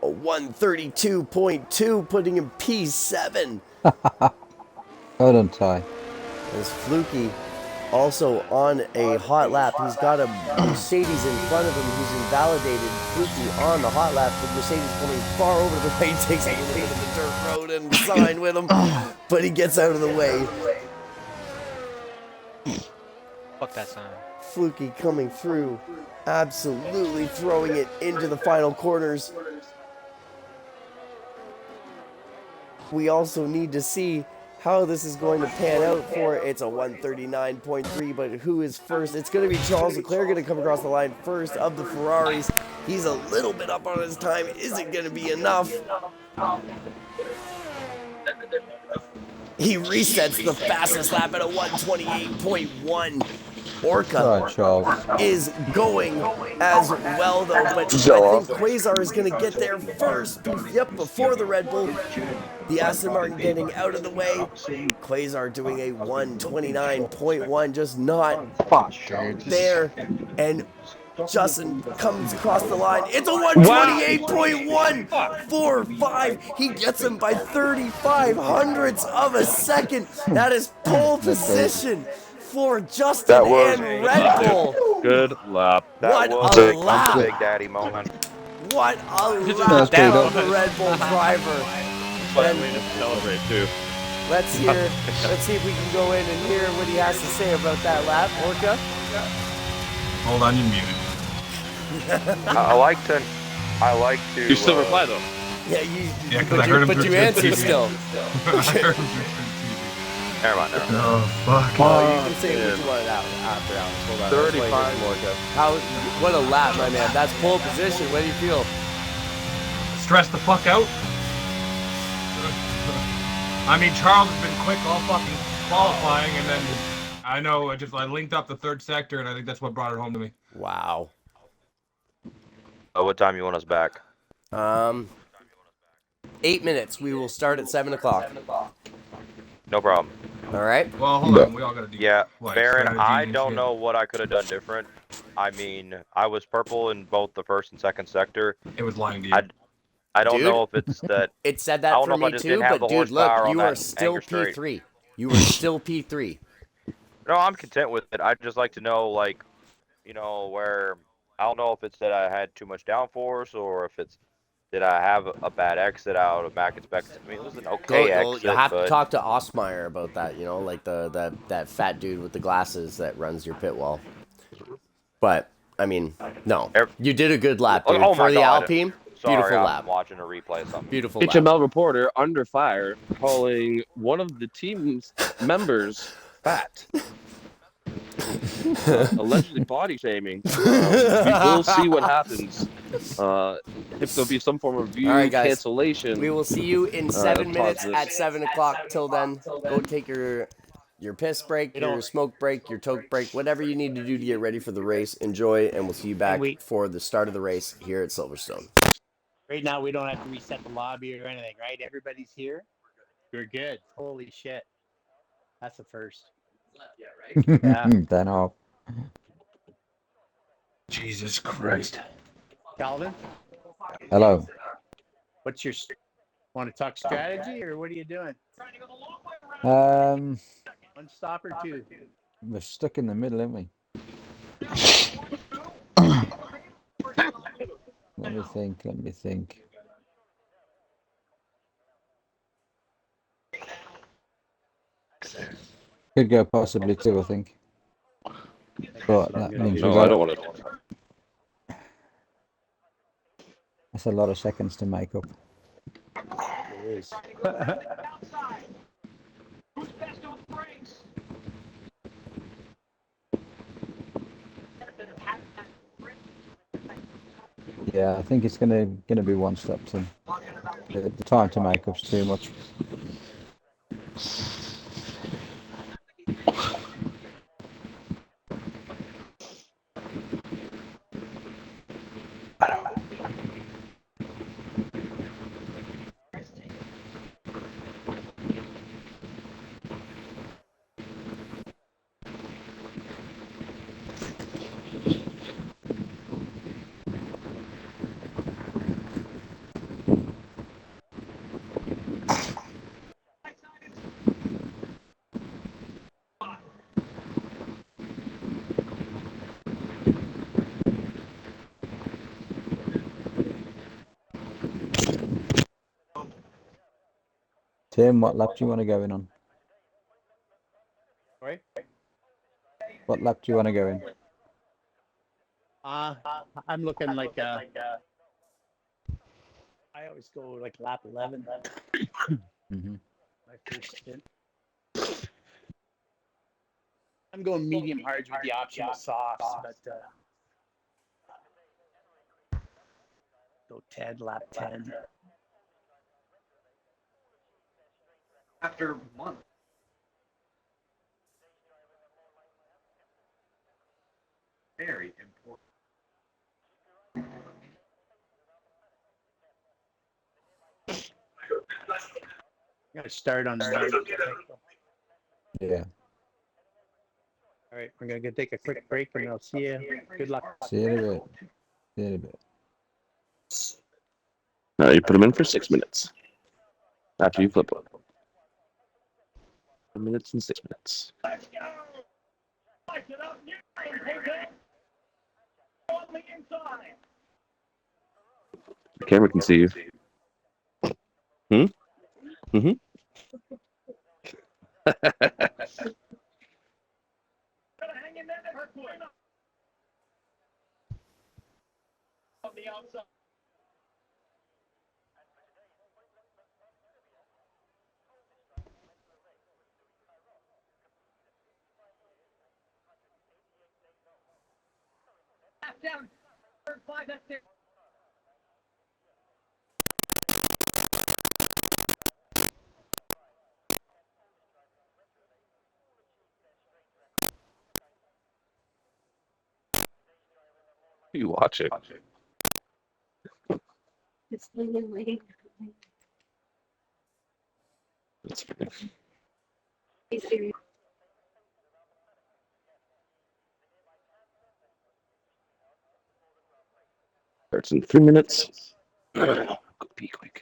a 132.2, putting him P7. Well done, Ty. As Fluky also on a hot lap. He's got a Mercedes in front of him who's invalidated. Fluky on the hot lap, but Mercedes coming far over the way. He takes a little bit of the dirt road and sign with him, but he gets out of the way. Fuck that sign. Fluky coming through, absolutely throwing it into the final corners. We also need to see how this is going to pan out for. It's a 139.3, but who is first? It's going to be Charles Leclerc going to come across the line first of the Ferraris. He's a little bit up on his time. Isn't going to be enough. He resets the fastest lap at a 128.1. Orca Alright, Charles. is going as well, though, but Show I think off. Quasar is going to get there first. Yep, before the Red Bull. The Aston Martin getting out of the way. Quasar doing a 1:29.1, just not there. And Justin comes across the line. It's a 1:28.145. He gets him by 35 hundredths of a second. That is pole position for Justin That was and Red Bull. Good lap. What was a a lap. Big Daddy moment. What a lap That's pretty from dope. the Red Bull driver. But we just celebrate too. Let's see if we can go in and hear what he has to say about that lap. Orca? Hold on, you're muted. I like to. You still reply though. Yeah, Yeah, because I heard him. but you answer still. I heard him. Never mind. Oh, fuck. Oh, you can say what you wanted after Alex. Hold on. 35. What a lap, my man. That's pole position. What do you feel? Stress the fuck out. I mean, Charles has been quick all fucking qualifying, and then I know I linked up the third sector, and I think that's what brought it home to me. Wow. What time you want us back? 8 minutes. We will start at 7 o'clock. No problem. All right. Well, hold on. We all gotta do. Yeah, like, Baron, strategy I and don't shit. know what I could have done different. I mean, I was purple in both the first and second sector. It was lying to you. I don't Dude, know if it's that. It said I that don't for know if I me just too, didn't have but the dude, look, horsepower on you are that still Anchor straight. P3. You are still P3. No, I'm content with it. I'd just like to know, like, where. I don't know if it's that I had too much downforce or if it's did I have a bad exit out of Mac Inspect. I mean, it was an okay exit, You have to but talk to Osmeyer about that, like that fat dude with the glasses that runs your pit wall. But I mean, no, you did a good lap, dude. Oh For my the God. Alpine, Sorry, beautiful I'm lap. watching a replay of something. Beautiful lap. HML reporter under fire calling one of the team's members fat. Allegedly body shaming. We will see what happens. If there'll be some form of view All right, guys. cancellation. We will see you in 7 minutes positive. at 7 o'clock. Till then, go take your piss break, your smoke break, your toke break, whatever you need to do to get ready for the race. Enjoy, and we'll see you back for the start of the race here at Silverstone. Right now, we don't have to reset the lobby or anything, right? Everybody's here. We're good. Holy shit. That's the first. Yeah. Then off. Jesus Christ. Calvin, Hello. what's your... Want to talk strategy, or what are you doing? One One stop or two? we're stuck in the middle, aren't we? Let me think. Could go possibly two, I think. But that means No, I don't want to. that's a lot of seconds to make up. It is. Yeah, I think it's gonna be one stop too. The time to make up's too much. Tim, what lap do you want to go in on? Sorry? What lap do you want to go in? I'm looking like I always go like lap 11. Mm-hmm. My first stint. I'm going medium hard with the option of softs, but go 10, lap 10. After months. Got to start on the morning. Yeah. All right, we're gonna take a quick break, and I'll see you. Good luck. See you in a bit. See you in a bit. Now you put them in for 6 minutes. After you flip them. 10 minutes and 6 minutes. The camera can see you. Mm-hmm. You watch it. It's late. That's funny. Be serious. Starts in 3 minutes. Go pee quick.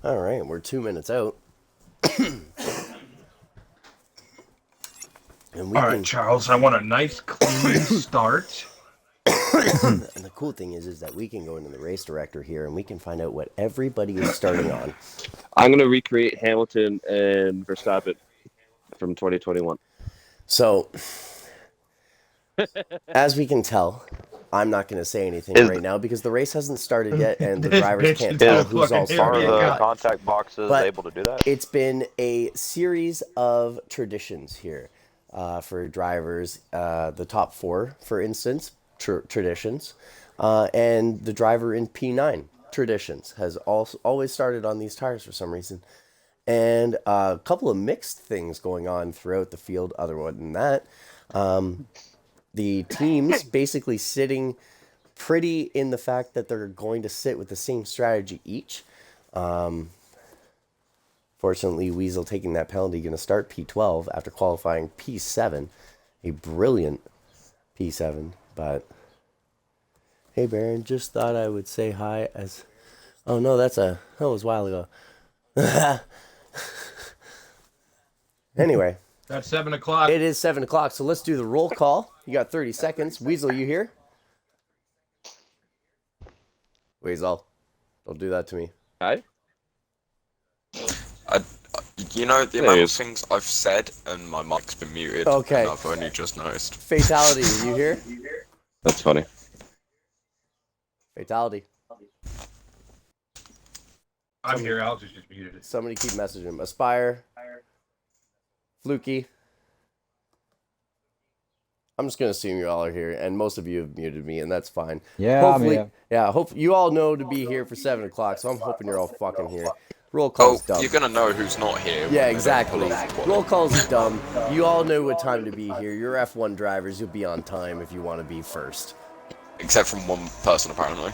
All right, we're 2 minutes out. And we All can... right, Charles, I want a nice clean start. And the cool thing is that we can go into the race director here and we can find out what everybody is starting on. I'm going to recreate Hamilton and Verstappen from 2021. So, as we can tell, I'm not going to say anything right now because the race hasn't started yet and the drivers can't tell who's all starting. Are the contact boxes able to do that? It's been a series of traditions here for drivers. The top four, for instance, traditions, and the driver in P9 traditions has also always started on these tires for some reason. And a couple of mixed things going on throughout the field. Other than that, the teams basically sitting pretty in the fact that they're going to sit with the same strategy each. Fortunately, Weasel taking that penalty, going to start P12 after qualifying P7. A brilliant P7, but... Hey, Baron, just thought I would say hi as... Oh, no, that was a while ago. Anyway. That's 7 o'clock. It is 7 o'clock, so let's do the roll call. You got 30 seconds. Weasel, you here? Weasel, don't do that to me. Hi? You know, the amount of things I've said and my mic's been muted. Okay. And I've only just noticed. Fatality, you here? That's funny. Fatality. I'm here. Alex is just muted. Somebody keep messaging him. Aspire. Fluky. I'm just gonna assume you all are here, and most of you have muted me, and that's fine. Yeah, Hopefully, I'm here. yeah. Hope you all know to be here for 7 o'clock. So I'm hoping you're all fucking here. Roll call's dumb. You're gonna know who's not here. Yeah, when they don't pull exactly. off what Roll they- call's dumb. You all know what time to be here. You're F1 drivers. You'll be on time if you want to be first. Except from one person, apparently.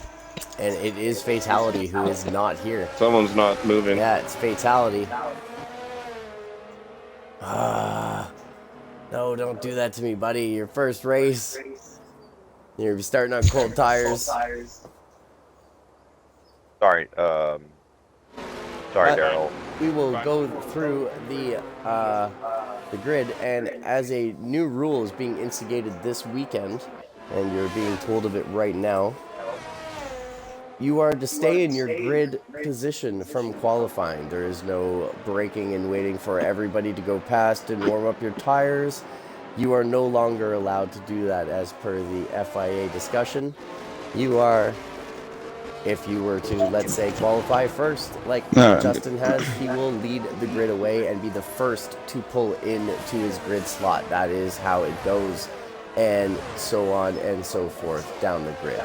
And it is Fatality who is not here. Someone's not moving. Yeah, it's Fatality. No, don't do that to me, buddy. Your first race. You're starting on cold tires. Sorry, Daryl. We will go through the grid, and as a new rule is being instigated this weekend, and you're being told of it right now, you are to stay in your grid position from qualifying. There is no braking and waiting for everybody to go past and warm up your tires. You are no longer allowed to do that as per the FIA discussion. You are, if you were to, let's say, qualify first, like Justin has, he will lead the grid away and be the first to pull into his grid slot. That is how it goes, and so on and so forth down the grid.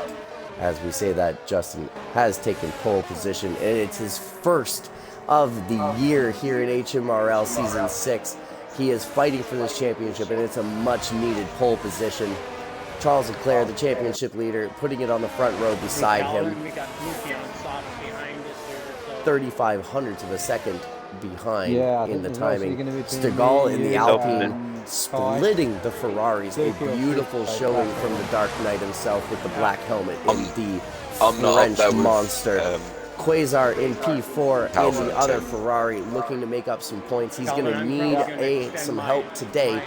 As we say that, Justin has taken pole position, and it's his first of the year here at HMRL Season 6. He is fighting for this championship, and it's a much-needed pole position. Charles Leclerc, the championship leader, putting it on the front row beside him. We got Lucy on softs behind us here, so 3,500 of a second behind Yeah, in the there's also timing. gonna be Stegall in the you, Alpine splitting the Ferraris. A beautiful showing from the Dark Knight himself with the black helmet in the I'm not up French there with, monster. Quasar in P4 in Calvin the and other Tim. Ferrari, looking to make up some points. He's going to Calvin, need I'm gonna some extend help today.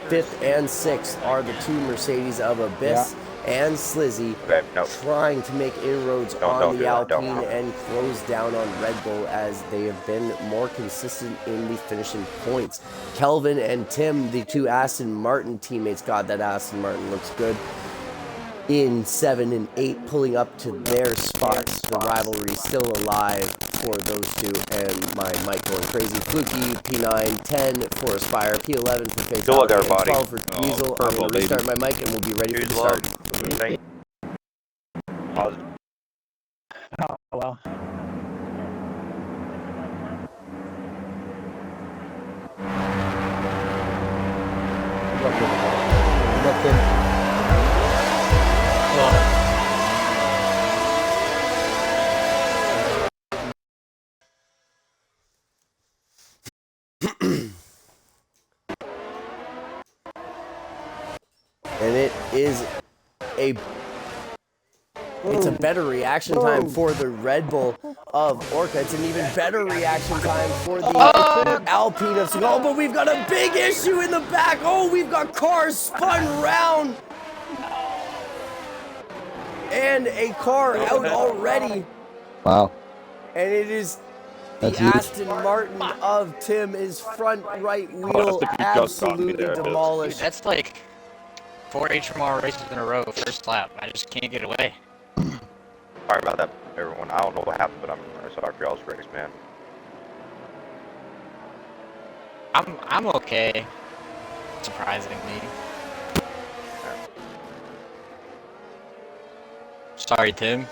Fifth and sixth are the two Mercedes of Abyss and Slizzy, Okay, no. trying to make inroads Don't on do the that, don't. Alpine and close down on Red Bull as they have been more consistent in the finishing points. Kelvin and Tim, the two Aston Martin teammates, God, that Aston Martin looks good, in 7 and 8, pulling up to their spots. The rivalry still alive for those two, and my mic going crazy. Fluky, P9, 10 for Aspire, P11 for Good Fatality, luck, and everybody. 12 for Weasel. I'm purple, going to restart my mic, and we'll be ready for the Choose start. love. Thank Positive. oh well. And it is it's a better reaction time for the Red Bull of Orca. It's an even better reaction time for the Alpine of Seagal. But we've got a big issue in the back. Oh, we've got cars spun round. And a car out already. Wow. And it is the That's huge. Aston Martin of Tim, his front right wheel that's the just got me absolutely there. demolished. That's like 4 HMRL races in a row, first lap. I just can't get away. Sorry about that, everyone. I don't know what happened, but I'm sorry for y'all's race, man. I'm okay. Surprisingly. Sorry, Tim.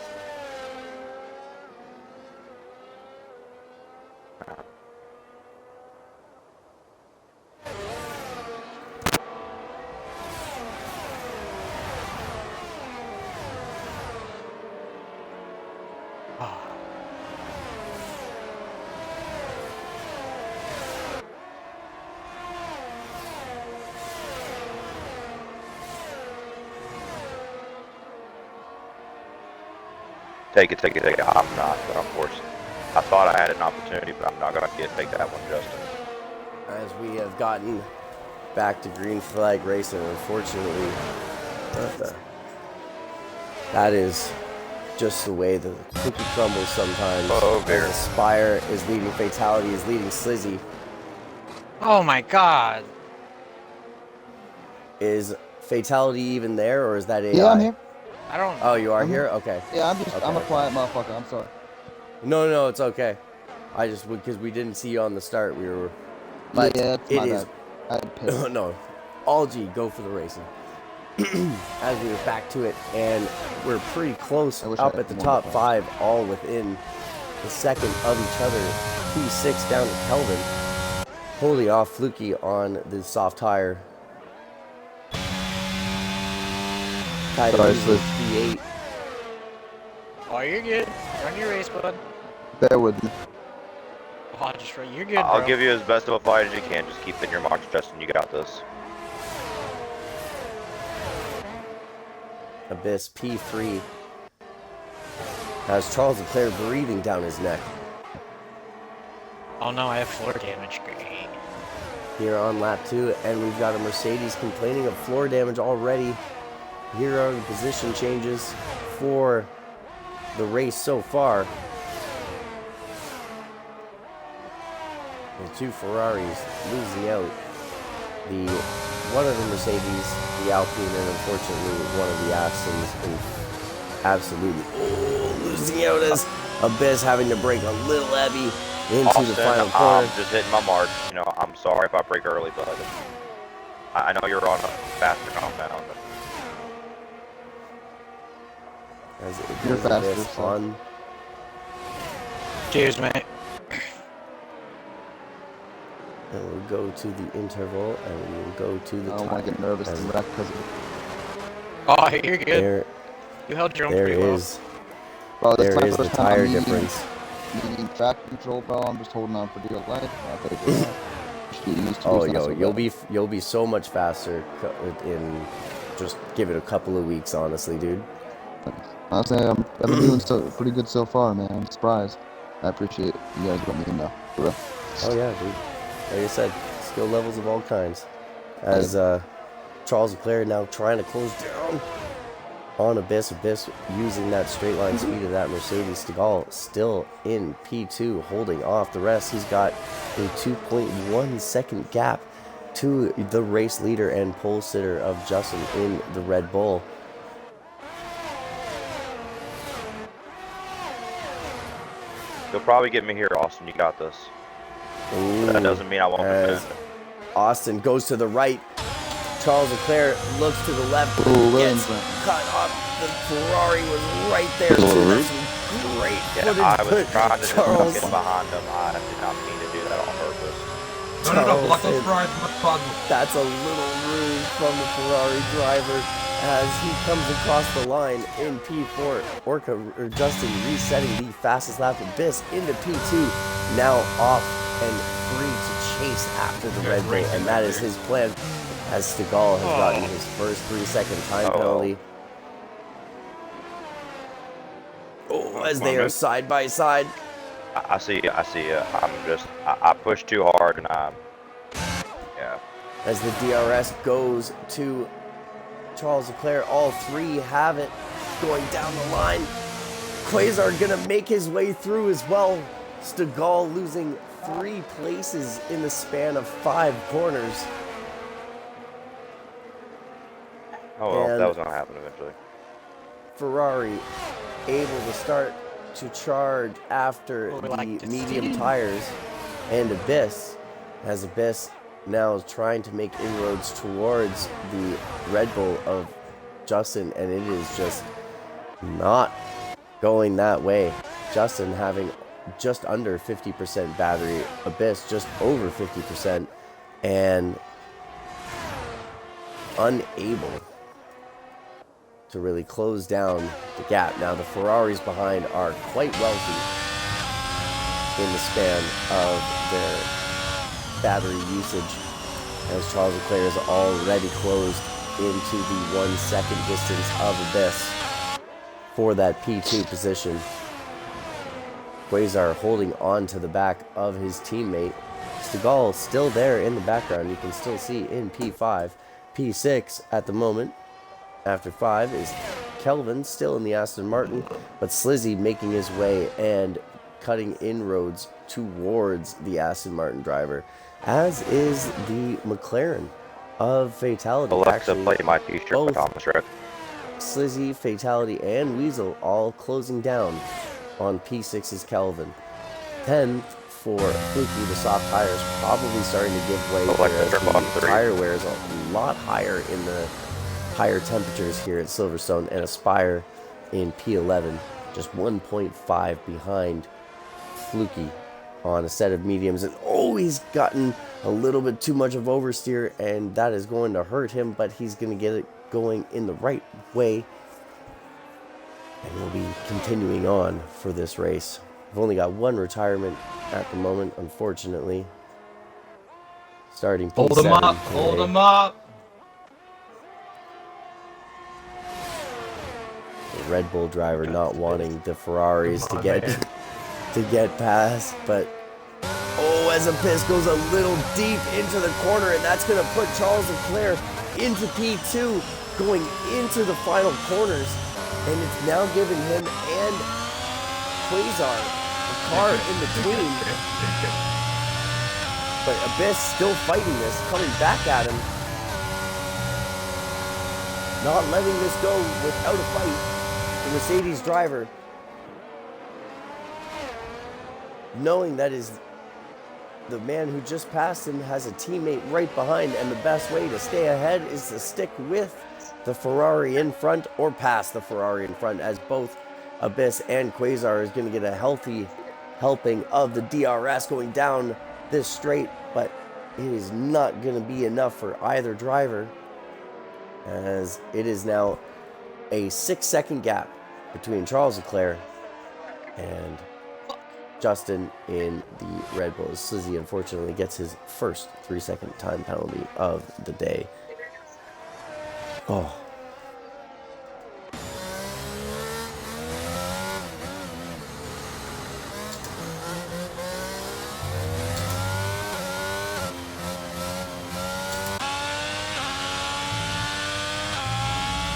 Take it. I'm not, but of course, I thought I had an opportunity, but I'm not gonna take that one, Justin. As we have gotten back to green flag racing, unfortunately, that is just the way the cookie crumbles sometimes. Oh, dear. As Aspire is leading Fatality, is leading Slizzy. Oh my god. Is Fatality even there, or is that AI? Yeah, I'm here. I don't. Oh, you are here? Okay. Yeah, I'm a Okay. quiet motherfucker. I'm sorry. No, it's okay. I just, because we didn't see you on the start, we were. But yeah, it's it my is. bad. I had to piss. No, all G, go for the racing. as we were back to it, and we're pretty close up at the top 5, all within the second of each other. P6 down to Kelvin, holding off Fluky on the soft tire. Tied up with P8. Oh, you're good. Run your race, bud. Bear with me. Oh, just right. You're good, I'll bro. give you as best of a fight as you can. Just keep in your marks, Justin. You got this. Abyss P3 has Charles Leclerc breathing down his neck. Oh no, I have floor damage. Great. Here on lap 2, and we've got a Mercedes complaining of floor damage already. Here are the position changes for the race so far. The 2 Ferraris losing out. One of the Mercedes, the Alpine, and unfortunately one of the Astons absolutely losing out as Abyss having to break a little heavy into Austin, the final corner. I'm just hitting my mark. You know, I'm sorry if I break early, but I know you're on a faster compound. As it You're goes faster, Abyss so. on. Cheers, mate. And we'll go to the interval, and we will go to the I don't time. want to get nervous and wreck because of it. Oh, you're good. There, You held your own there pretty well. is, Bro, this there my is the first time tire I'm difference. needing track control, bro. I'm just holding on for dear life. I'll take it out. Just get used to it. Oh, It's not yo, so you'll bad. be so much faster in just give it a couple of weeks, honestly, dude. I'll say I've been doing pretty good so far, man. I'm surprised. I appreciate you guys letting me know. For real. Oh yeah, dude. Like I said, skill levels of all kinds. As Charles Leclerc now trying to close down on Abyss. Abyss using that straight line speed of that Mercedes. Stegall still in P2, holding off the rest. He's got a 2.1 second gap to the race leader and pole sitter of Justin in the Red Bull. You'll probably get me here, Austin. You got this. Ooh, But that doesn't mean I won't as defend. Austin goes to the right. Charles Leclerc looks to the left. Ooh, Gets Williams. cut off. The Ferrari was right there too. That's some great Yeah, footage. I was but trying to just Charles, get behind him. I did not mean to do that on purpose. No, block those Charles, fries as much as possible. that's a little rude from the Ferrari driver as he comes across the line in P4. Justin resetting the fastest lap. Abyss into P2, now off and free to chase after the Red Bull, and that is his plan as Stegall has gotten his first 3-second time penalty. Oh, as they are side by side. I see you. I pushed too hard and yeah. As the DRS goes to Charles Leclerc, all three have it going down the line. Quasar gonna make his way through as well. Stegall losing 3 places in the span of 5 corners. Oh well, And that was gonna happen eventually. Ferrari able to start to charge after the medium tires, and Abyss, as Abyss now is trying to make inroads towards the Red Bull of Justin, and it is just not going that way. Justin having just under 50% battery, Abyss just over 50%, and unable to really close down the gap. Now the Ferraris behind are quite wealthy in the span of their battery usage, as Charles Leclerc is already closed into the 1 second distance of Abyss for that P2 position. Quasar holding on to the back of his teammate. Stegall still there in the background. You can still see in P5. P6 at the moment. After 5 is Kelvin, still in the Aston Martin, but Slizzy making his way and cutting inroads towards the Aston Martin driver, as is the McLaren of Fatality. Alexa, Actually, play my t-shirt both with Thomas Rick. Slizzy, Fatality, and Weasel all closing down on P6's Kelvin. 10 for Fluky, the soft tires probably starting to give way here as the tire wear is a lot higher in the higher temperatures here at Silverstone, and Aspire in P11 just 1.5 behind Fluky on a set of mediums, and he's gotten a little bit too much of oversteer, and that is going to hurt him, but he's going to get it going in the right way, and we'll be continuing on for this race. We've only got one retirement at the moment, unfortunately. Starting P7 Hold him up, today. hold him up. The Red Bull driver not wanting the Ferraris to get past, but as a piss goes a little deep into the corner, and that's going to put Charles Leclerc into P2, going into the final corners, and it's now giving him and Quasar a car in between. But Abyss still fighting this, coming back at him, not letting this go without a fight. The Mercedes driver, knowing that the man who just passed him has a teammate right behind, and the best way to stay ahead is to stick with the Ferrari in front or pass the Ferrari in front, as both Abyss and Quasar is going to get a healthy helping of the DRS going down this straight, but it is not going to be enough for either driver, as it is now a 6-second gap between Charles Leclerc and Justin in the Red Bull. Slizzy unfortunately gets his first 3-second time penalty of the day.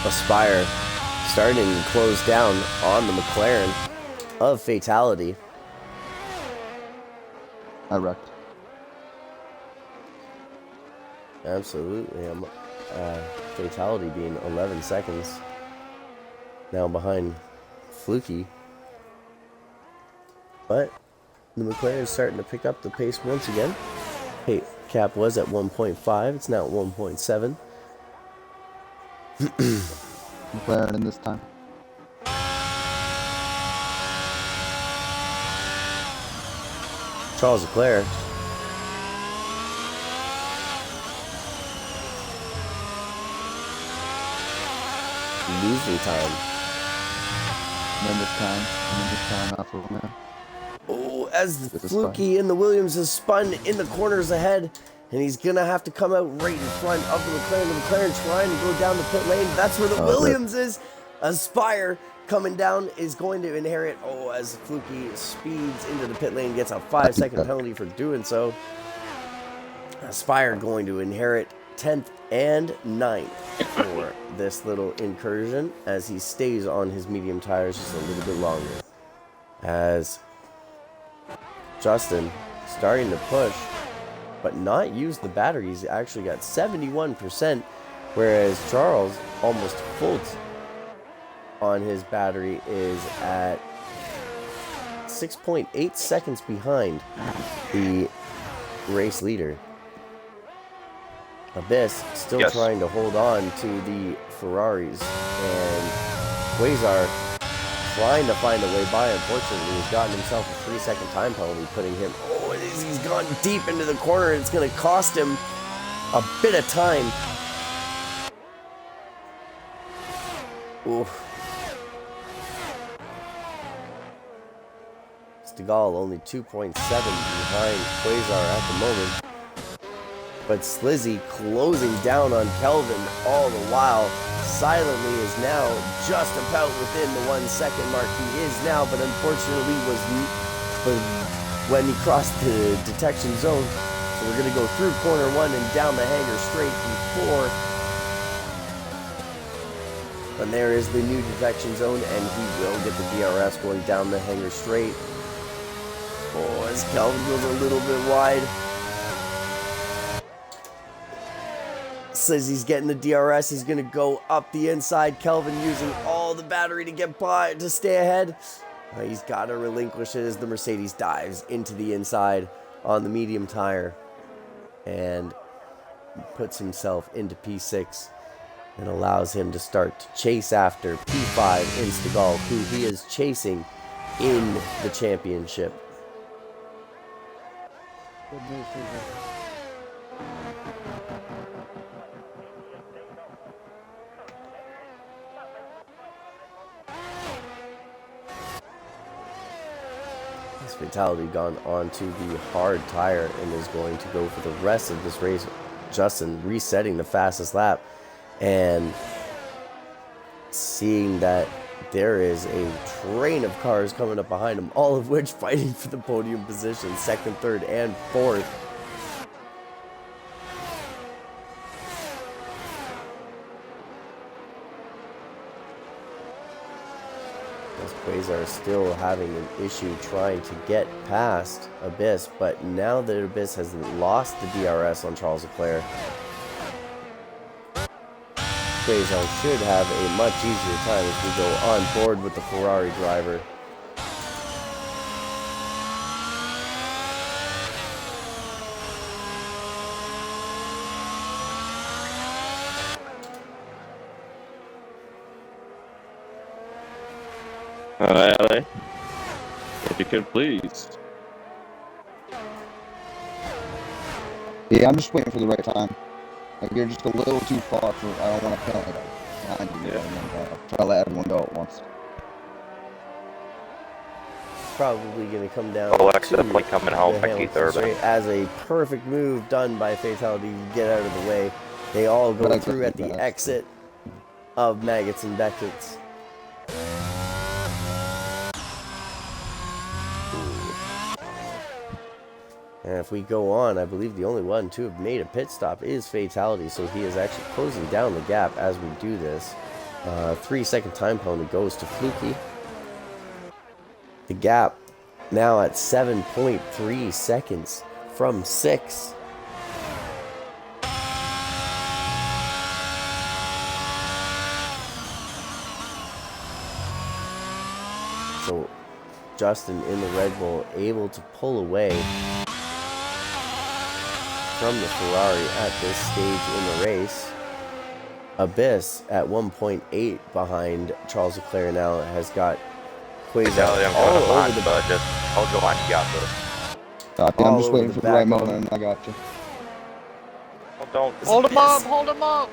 Aspire starting to close down on the McLaren of Fatality. I wrecked. Absolutely. Fatality being 11 seconds now behind Fluky. But the McLaren's starting to pick up the pace once again. Pace cap was at 1.5. It's now at 1.7. McLaren in this time. Charles Leclerc losing time. And then this time off of man. As Fluky in the Williams is spun in the corners ahead, and he's gonna have to come out right in front of the McLaren. The McLaren trying to go down the pit lane. That's where the Williams is. Aspire coming down is going to inherit. As Fluky speeds into the pit lane, gets a 5-second penalty for doing so. Aspire going to inherit 10th and 9th for this little incursion, as he stays on his medium tires just a little bit longer. As Justin starting to push, but not use the battery. He's actually got 71%, whereas Charles, almost full on his battery, is at 6.8 seconds behind the race leader. Abyss still trying to hold on to the Ferraris, and Quasar trying to find a way by. Unfortunately, he's gotten himself a 3-second time penalty, putting him, he's gone deep into the corner, and it's going to cost him a bit of time. Stegall only 2.7 behind Quasar at the moment. But Slizzy closing down on Kelvin all the while. Silently is now just about within the 1-second mark. He is now, but unfortunately was when he crossed the detection zone. So we're going to go through corner 1 and down the hanger straight before. And there is the new detection zone, and he will get the DRS going down the hanger straight. As Kelvin goes a little bit wide. Says he's getting the DRS. He's going to go up the inside. Kelvin using all the battery to get by, to stay ahead. He's got to relinquish it as the Mercedes dives into the inside on the medium tire and puts himself into P6. and allows him to start to chase after P5 in Stegall, who he is chasing in the championship. Good news, Caesar. This fatality gone on to the hard tire and is going to go for the rest of this race. Justin resetting the fastest lap and seeing that there is a train of cars coming up behind him, all of which fighting for the podium position, second, third, and fourth. Quasar still having an issue trying to get past Abyss, but now that Abyss has lost the DRS on Charles Leclerc, Quasar should have a much easier time as we go on board with the Ferrari driver. Ale, if you could please. Yeah, I'm just waiting for the right time. Like, you're just a little too far for. I don't want to penalty behind you. Yeah. Try to let everyone go at once. Probably going to come down Alexa, to like coming home, the Becky Hamilton third. straight as a perfect move done by Fatality to get out of the way. They all go through at the exit of Maggots and Beckett's. And if we go on, I believe the only one to have made a pit stop is Fatality, so he is actually closing down the gap as we do this. 3-second time penalty goes to Fluky. The gap now at 7.3 seconds from 6. So Justin in the Red Bull able to pull away from the Ferrari at this stage in the race. Abyss at 1.8 behind Charles Leclerc now has got Quasar all over the but just hold the line, you got this. I'm just waiting for the right moment, and I got you. Well, don't hold him up, hold him up.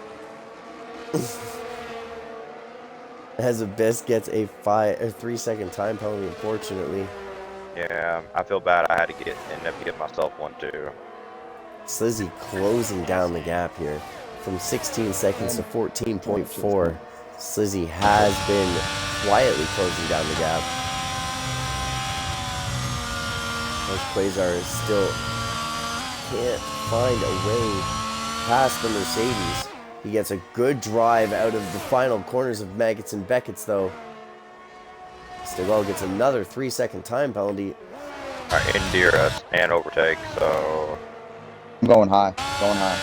As Abyss gets a 3-second time penalty, unfortunately. Yeah, I feel bad. I had to end up getting myself one too. Slizzy closing down the gap here from 16 seconds to 14.4. Slizzy has been quietly closing down the gap. As Quasar still can't find a way past the Mercedes. He gets a good drive out of the final corners of Maggots and Beckett's though. Stegall gets another 3-second time penalty. In DRS and overtake, so I'm going high, going high.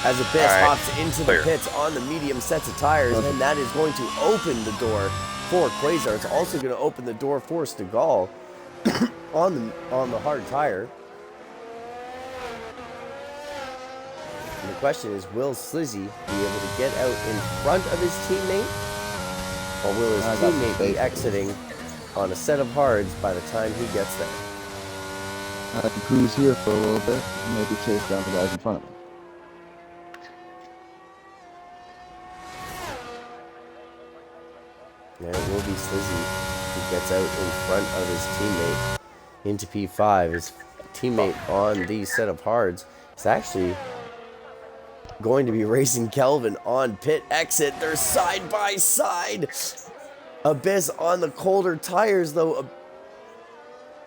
As Abyss hops into the pits on the medium sets of tires, and that is going to open the door for Quasar. It's also going to open the door for Stegall on the hard tire. And the question is, will Slizzy be able to get out in front of his teammate? Or will his teammate be exiting on a set of hards by the time he gets there? I can cruise here for a little bit and maybe chase down the guys in front of me. There will be Slizzy who gets out in front of his teammate into P5. His teammate on the set of hards is actually going to be racing Kelvin on pit exit. They're side by side. Abyss on the colder tires though.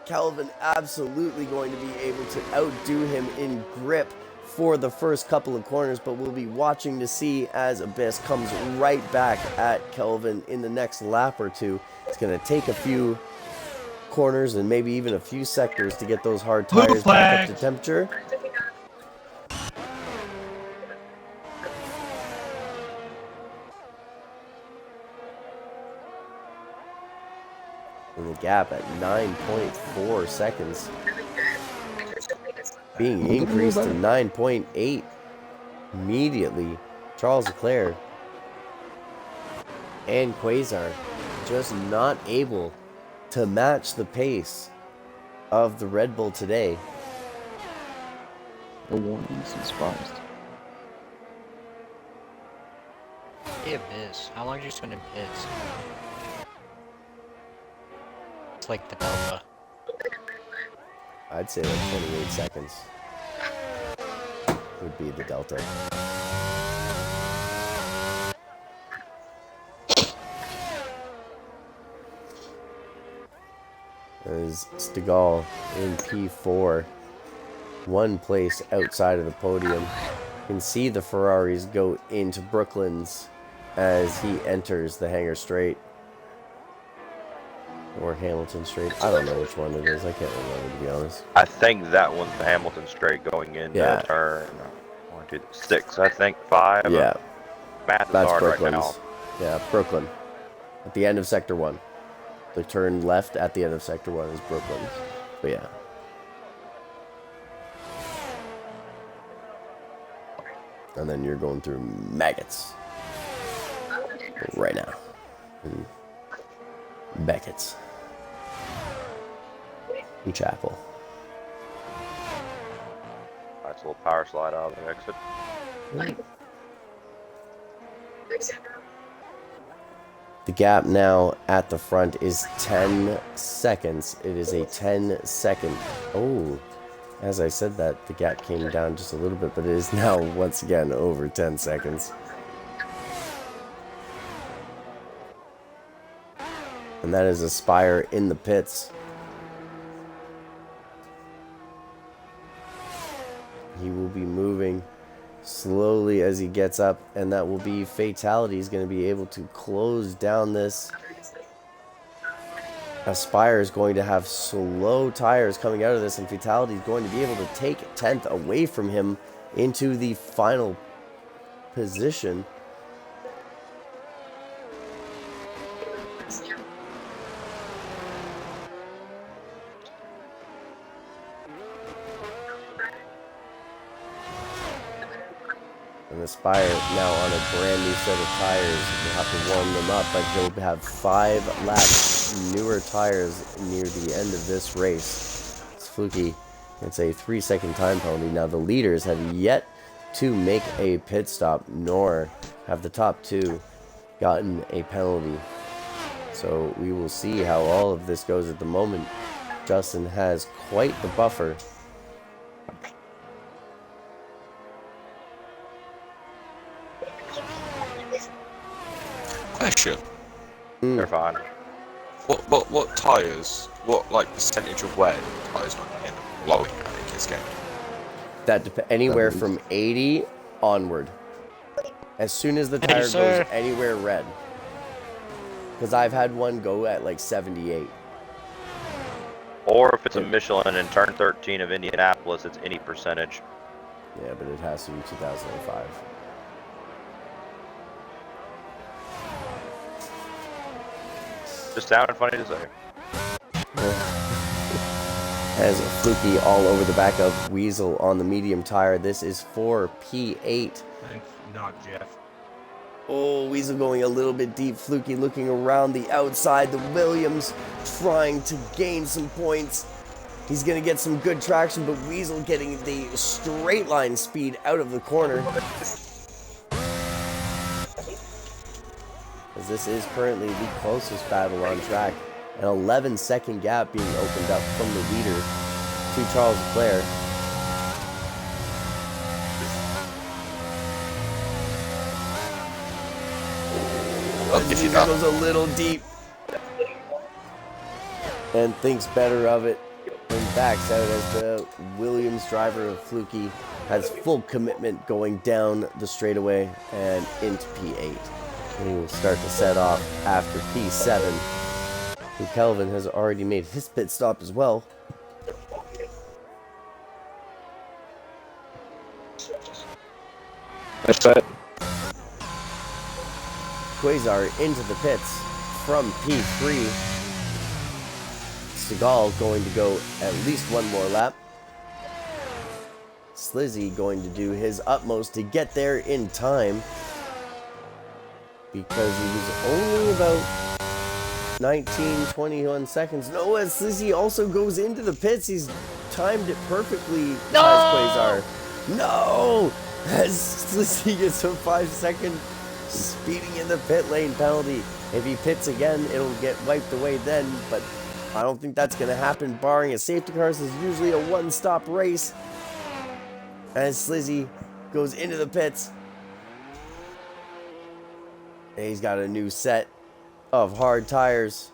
Kelvin absolutely going to be able to outdo him in grip for the first couple of corners, but we'll be watching to see as Abyss comes right back at Kelvin in the next lap or two. It's going to take a few corners and maybe even a few sectors to get those hard tires back up to temperature. And the gap at 9.4 seconds being increased to 9.8. Immediately, Charles Leclerc and Quasar just not able to match the pace of the Red Bull today. The warnings and surprised. Yeah, Biz. How long did you spend in Biz? It's like the Delta. I'd say like 28 seconds would be the Delta. As Stegall in P4, one place outside of the podium. You can see the Ferraris go into Brooklands as he enters the hangar straight. Or Hamilton Straight. I don't know which one it is. I can't remember, to be honest. I think that one's the Hamilton Straight going into turn 1, 2, 6, I think 5. Yeah. Math is That's hard right Brooklands. now. Yeah, Brooklyn. At the end of Sector 1. The turn left at the end of Sector 1 is Brooklands. But yeah. And then you're going through Maggots. Right now. And Beckett's. And Chapel. Nice little power slide out of the exit. The gap now at the front is 10 seconds. It is a 10-second. Oh, as I said that, the gap came down just a little bit, but it is now once again over 10 seconds. And that is Aspire in the pits. He will be moving slowly as he gets up, and that will be Fatality. He's going to be able to close down this. Aspire is going to have slow tires coming out of this, and Fatality is going to be able to take 10th away from him into the final position. And Aspire now on a brand new set of tires. We'll have to warm them up, but he'll have 5 laps newer tires near the end of this race. It's fluky. It's a 3-second time penalty. Now the leaders have yet to make a pit stop, nor have the top 2 gotten a penalty. So we will see how all of this goes at the moment. Justin has quite the buffer. Question. They're fine. What tires? What like percentage of wear tires not end up blowing out in this game? That anywhere from 80 onward. As soon as the tire goes anywhere red. Because I've had one go at like 78. Or if it's a Michelin in turn 13 of Indianapolis, it's any percentage. Yeah, but it has to be 2005. Just sounded funny to say. As Fluky all over the back of Weasel on the medium tire. This is for P8. Thanks, not Jeff. Oh, Weasel going a little bit deep. Fluky looking around the outside. The Williams trying to gain some points. He's going to get some good traction, but Weasel getting the straight line speed out of the corner. As this is currently the closest battle on track. An 11-second gap being opened up from the leader to Charles Leclerc. He goes a little deep and thinks better of it and backs out as the Williams driver of Fluky has full commitment going down the straightaway and into P8. And he will start to set off after P7. And Kelvin has already made his pit stop as well. Nice set. Quasar into the pits from P3. Seagal going to go at least one more lap. Slizzy going to do his utmost to get there in time, because he was only about 19, 21 seconds. No, as Slizzy also goes into the pits, he's timed it perfectly. No! As Quasar. No! As Slizzy gets a 5-second speeding in the pit lane penalty. If he pits again, it'll get wiped away then, but I don't think that's going to happen, barring a safety car. This is usually a one-stop race. As Slizzy goes into the pits. And he's got a new set of hard tires.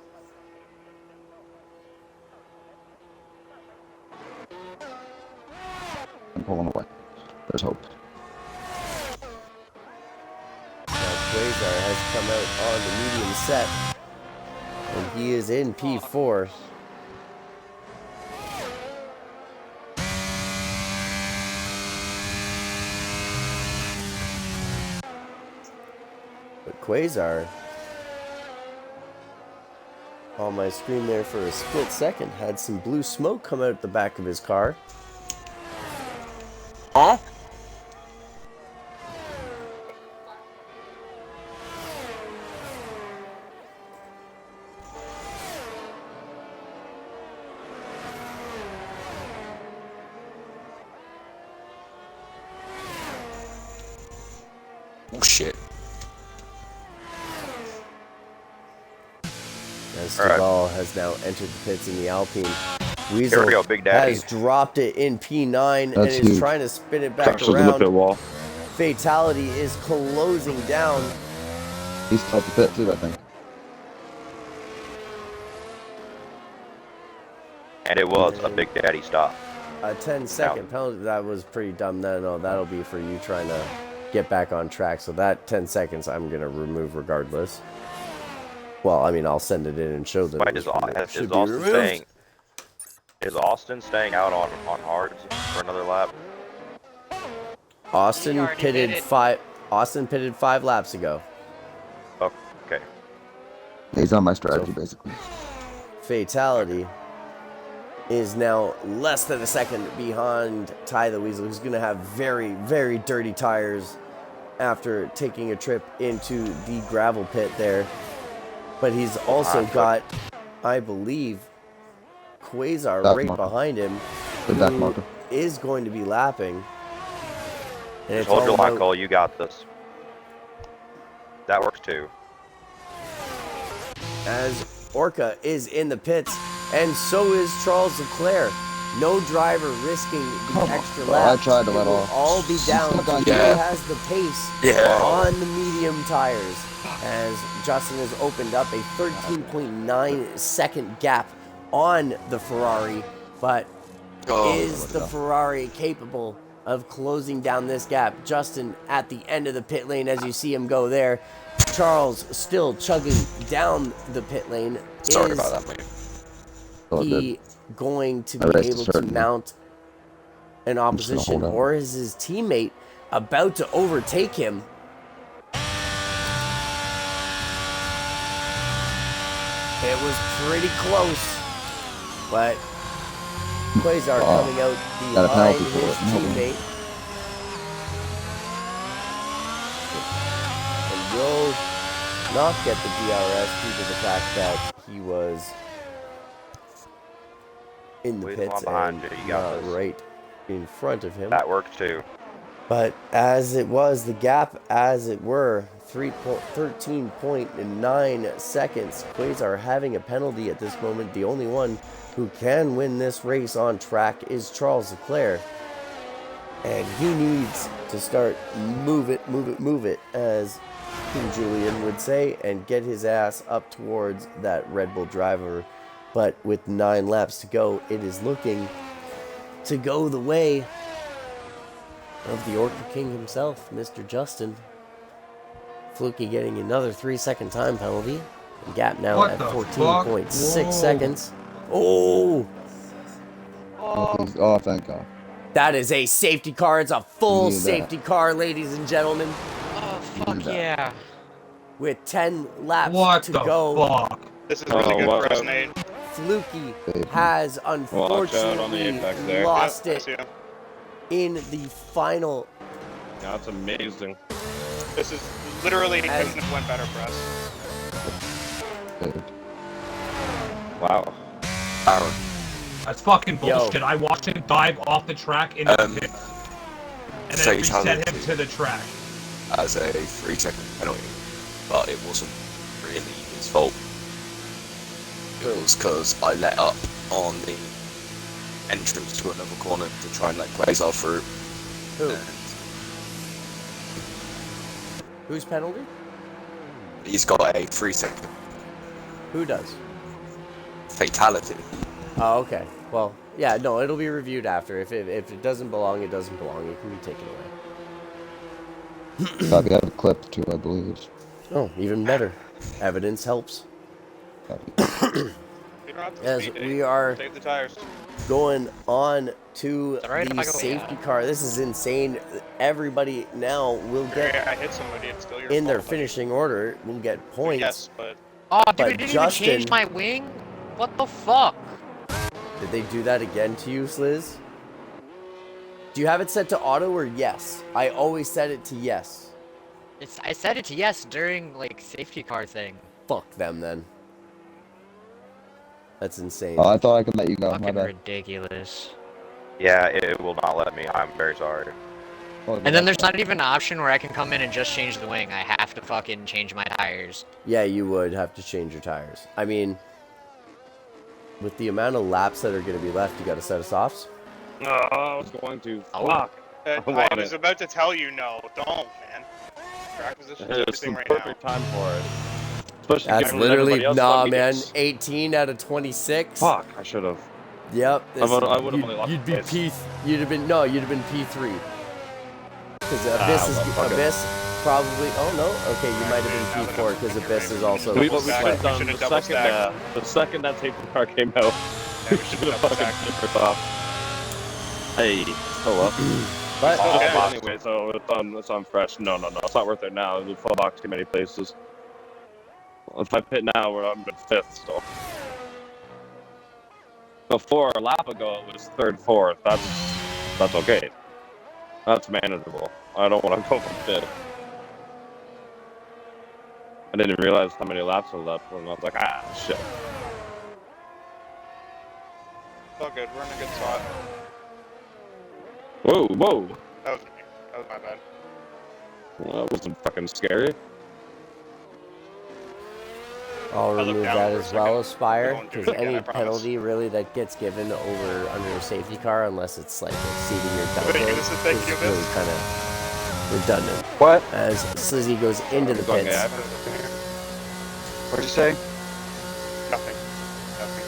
I'm pulling away. There's hope. Now Quasar has come out on the medium set, and he is in P4. But Quasar, on my screen there for a split second, had some blue smoke come out the back of his car. Huh? Oh shit. As Stigall has now entered the pits in the Alpine. Weasel Here we go, Big Daddy. has dropped it in P9 That's and is huge. trying to spin it back Crashes in the pit around. wall. Fatality is closing down. He's out the pit too, I think. And it was a Big Daddy stop. A 10-second penalty. That was pretty dumb. No, that'll be for you trying to get back on track. So that 10 seconds I'm going to remove regardless. Well, I mean, I'll send it in and show them. Wait, is Austin staying out on hards for another lap? Austin pitted 5 laps ago. Oh, okay. He's on my strategy, basically. Fatality is now less than a second behind Ty the Weasel, who's going to have very, very dirty tires after taking a trip into the gravel pit there. But he's also got, I believe, Quasar Back right marker. behind him, The back who marker. is going to be lapping. And Just hold your line, Cole. You got this. That works too. As Orca is in the pits, and so is Charles Leclerc. No driver risking the extra Well, lap. I tried to It let will off. all be down to who has the pace on the medium tires. As Justin has opened up a 13.9 second gap on the Ferrari, but is the Ferrari capable of closing down this gap? Justin at the end of the pit lane, as you see him go there. Charles still chugging down the pit lane. Sorry about that, mate. He going to be able to mount an opposition, or is his teammate about to overtake him? It was pretty close, but Quasar coming out behind his teammate. And will not get the DRS due to the fact that he was in the pits and not right in front of him. That works too. But as it was, the gap, as it were, 13.9 seconds. Quasar having a penalty at this moment. The only one who can win this race on track is Charles Leclerc. And he needs to start move it, as King Julian would say, and get his ass up towards that Red Bull driver. But with 9 laps to go, it is looking to go the way of the Orca King himself, Mr. Justin. Fluky getting another 3-second time penalty. The gap now at 14.6 seconds. Oh! Oh, thank God. That is a safety car. It's a full safety car, ladies and gentlemen. Oh, fuck yeah. With 10 laps to go. Fuck? This is really good for us, Nate. Fluky has unfortunately lost it. in the final. Yeah, that's amazing. This is literally couldn't have went better for us. Wow. Aaron. That's fucking Yo. bullshit. I watched him dive off the track into the pit. And then Sage reset has him it to the track. as a 3-second penalty, but it wasn't really his fault. It was because I let up on the entrance to another corner to try and let Quasar through. Who? Whose penalty? He's got a 3-second Who does? fatality. Oh, okay. Well, yeah, no, it'll be reviewed after. If it doesn't belong, it doesn't belong. It can be taken away. Copy. I have a clip too, I believe. Oh, even better. Evidence helps. As we are Save the tires. going on to alright if the I go? safety car. This is insane. Everybody now will get I hit somebody. It's still your in their fault, buddy. finishing order. Will get points. Yes, but Oh, dude, But it didn't Justin- even change my wing? What the fuck? Did they do that again to you, Sliz? Do you have it set to auto or yes? I always set it to yes. I set it to yes during, like, safety car thing. Fuck them then. That's insane. Oh, I thought I could let you go. My Fucking bad. ridiculous. Yeah, it will not let me. I'm very sorry. And then there's not even an option where I can come in and just change the wing. I have to fucking change my tires. Yeah, you would have to change your tires. I mean, with the amount of laps that are going to be left, you got a set of softs? I was going to. Oh. Fuck. I want was it. about to tell you no. Don't, man. Track position is It's the everything right perfect now. time for it. Especially That's given literally, everybody else nah, let me man. get- 18 out of 26. Fuck, I should have. Yep. I would have only lost You'd be this. You'd have been P3. Because Abyss fuck it. Abyss probably. Oh no. Okay, you might have been P4 because Abyss is also. We should stacked. have We done should've the double second, the second that safety car came out. We should have double fucking stacked. flipped off. Hey, oh well. But Anyway, so it's on fresh. No, it's not worth it now. There's full box too many places. If I pit now, I'm in 5th still. Before a lap ago, it was 3rd, 4th. That's okay. That's manageable. I don't want to go from 5th. I didn't realize how many laps were left, and I was like, shit. It's all good. We're in a good spot. Whoa. That was me. That was my bad. Well, that wasn't fucking scary. I'll looked remove down that for a as well, second. Aspire, We won't do because it again, any I promise. penalty really that gets given under a safety car, unless it's like exceeding your Wait, download, this is thank you, is really Abyss. kind of redundant. What? As Slizzy goes into the Okay, pits. What'd you say? Nothing. Nothing.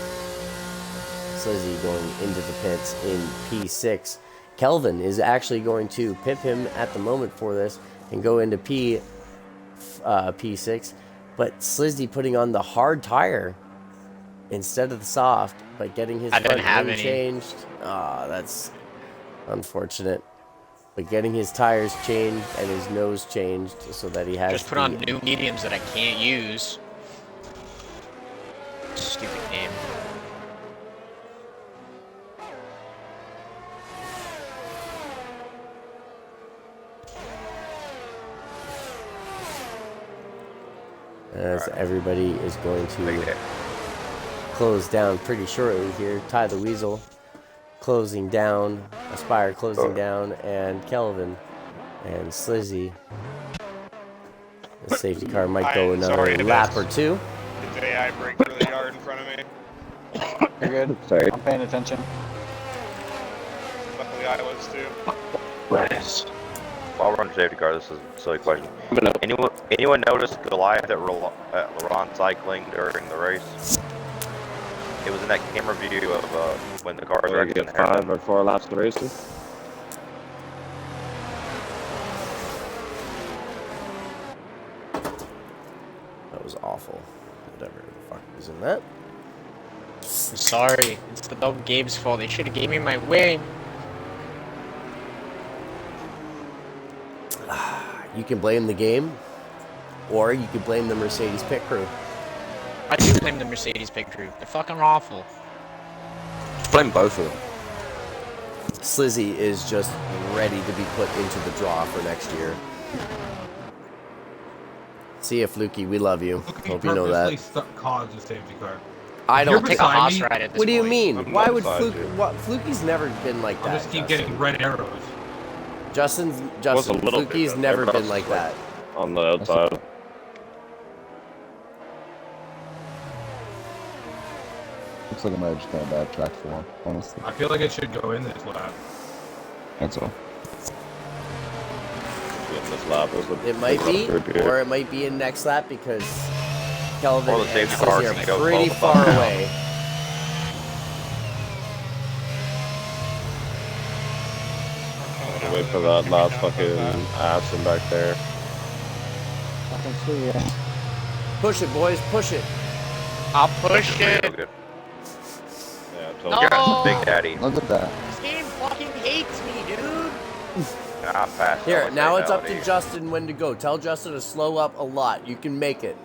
Slizzy going into the pits in P6. Kelvin is actually going to pip him at the moment for this and go into P6. But Slizzy putting on the hard tire instead of the soft, but getting his I didn't front have wing any. changed. Ah, that's unfortunate. But getting his tires changed and his nose changed so that he has Just put on new mediums that I can't use. Stupid game. as everybody is going to close down pretty shortly here. Ty the Weasel closing down, Aspire closing down, and Kelvin and Slizzy. The safety car might go another sorry to lap miss. or two. Did AI break really hard in front of me? You're good. Sorry. I'm paying attention. Luckily I was too. Nice. While we're on safety car, this is a silly question. Anyone notice Goliath at Laurent cycling during the race? It was in that camera view of when the cars were Get getting 5 or 4 laps of the racing. That was awful. Whatever the fuck was in that. I'm sorry. It's the dog Gabe's fault. They should have gave me my wing. You can blame the game, or you could blame the Mercedes pit crew. I do blame the Mercedes pit crew. They're fucking awful. Blame both of them. Slizzy is just ready to be put into the draw for next year. See ya, Fluky. We love you. Hope you know that. Caused a safety car. I don't take a Haas ride at this What do you point. mean? Why would Fluky's never been like that? I'll just keep getting red arrows. Justin, Fluky's never been like that. On the outside. Looks like I might have just got a bad track for him, honestly. I feel like it should go in this lap. That's all. This lap was It might be, or it might be in next lap because Kelvin Or the and safety car Slizzy can are go pretty 12 far now. away. I'm gonna wait for that last fucking Aston back there. I can see ya. Push it, boys, push it. I'll push it. Yeah, No. Big Daddy. Look at that. This game fucking hates me, dude. Not fast. Here, now it's up to Justin when to go. Tell Justin to slow up a lot. You can make it.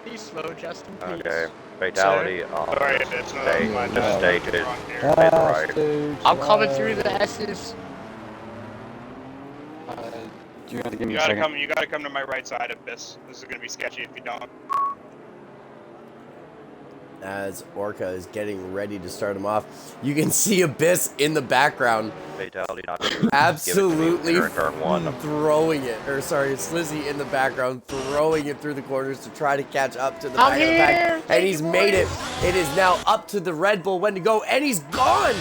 Please slow, Justin, please. Okay. Fatality on Sorry, it's not my the job. stages. Dude, I'm coming through the S's. You gotta give me You a gotta second. come. You gotta come to my right side of this. This is gonna be sketchy if you don't. As Orca is getting ready to start him off, you can see Abyss in the background. Fatality not Absolutely Give it to me. Turn one. throwing it. Or sorry, it's Slizzy in the background throwing it through the corners to try to catch up to the I'm back of the here. pack. And he's made it. It is now up to the Red Bull when to go, and he's gone!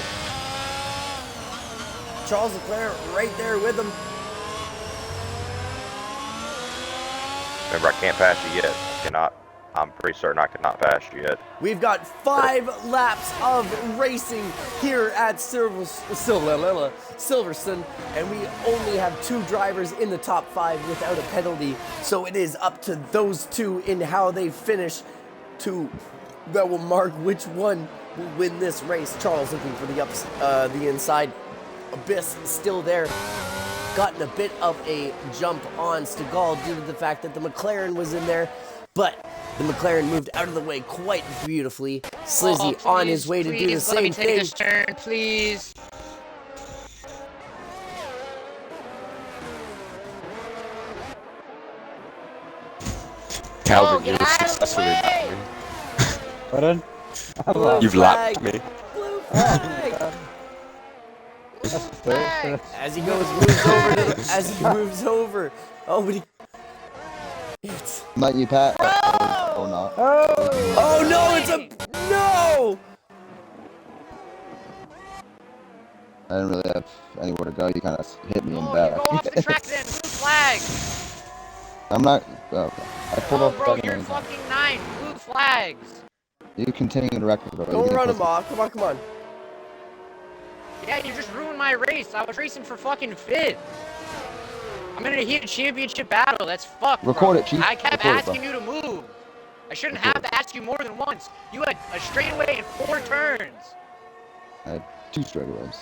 Charles Leclerc right there with him. Remember, I can't pass you yet. I cannot. I'm pretty certain I cannot pass you yet. We've got 5 laps of racing here at Silverstone, and we only have 2 drivers in the top 5 without a penalty. So it is up to those 2 in how they finish that will mark which one will win this race. Charles looking for the inside. Abyss still there. Gotten a bit of a jump on Stegall due to the fact that the McLaren was in there, but the McLaren moved out of the way quite beautifully. Slizzy on his way to do the same let me take thing. this turn, please. Calvin, get you've out of the successfully way. lapped me. Pardon? You've lapped me. Blue flag. As he moves over as he moves over. Oh, but it's Not you, Pat. Or not. oh no! It's a no! I didn't really have anywhere to go. You kind of hit me in the Oh, back. you go off the track then. Blue flag. I'm not. Okay. I pulled Oh, off. bro, the you're second one. fucking 9. Blue flags. You continue the record, bro. Don't run him off. Come on, come on. Yeah, you just ruined my race. I was racing for fucking 5th. I'm in a heated championship battle. That's fucked, Record bro. it, Chief. I kept Record it, asking you to move. I shouldn't have to ask you more than once. You had a straightaway and 4 turns. I had 2 straightaways.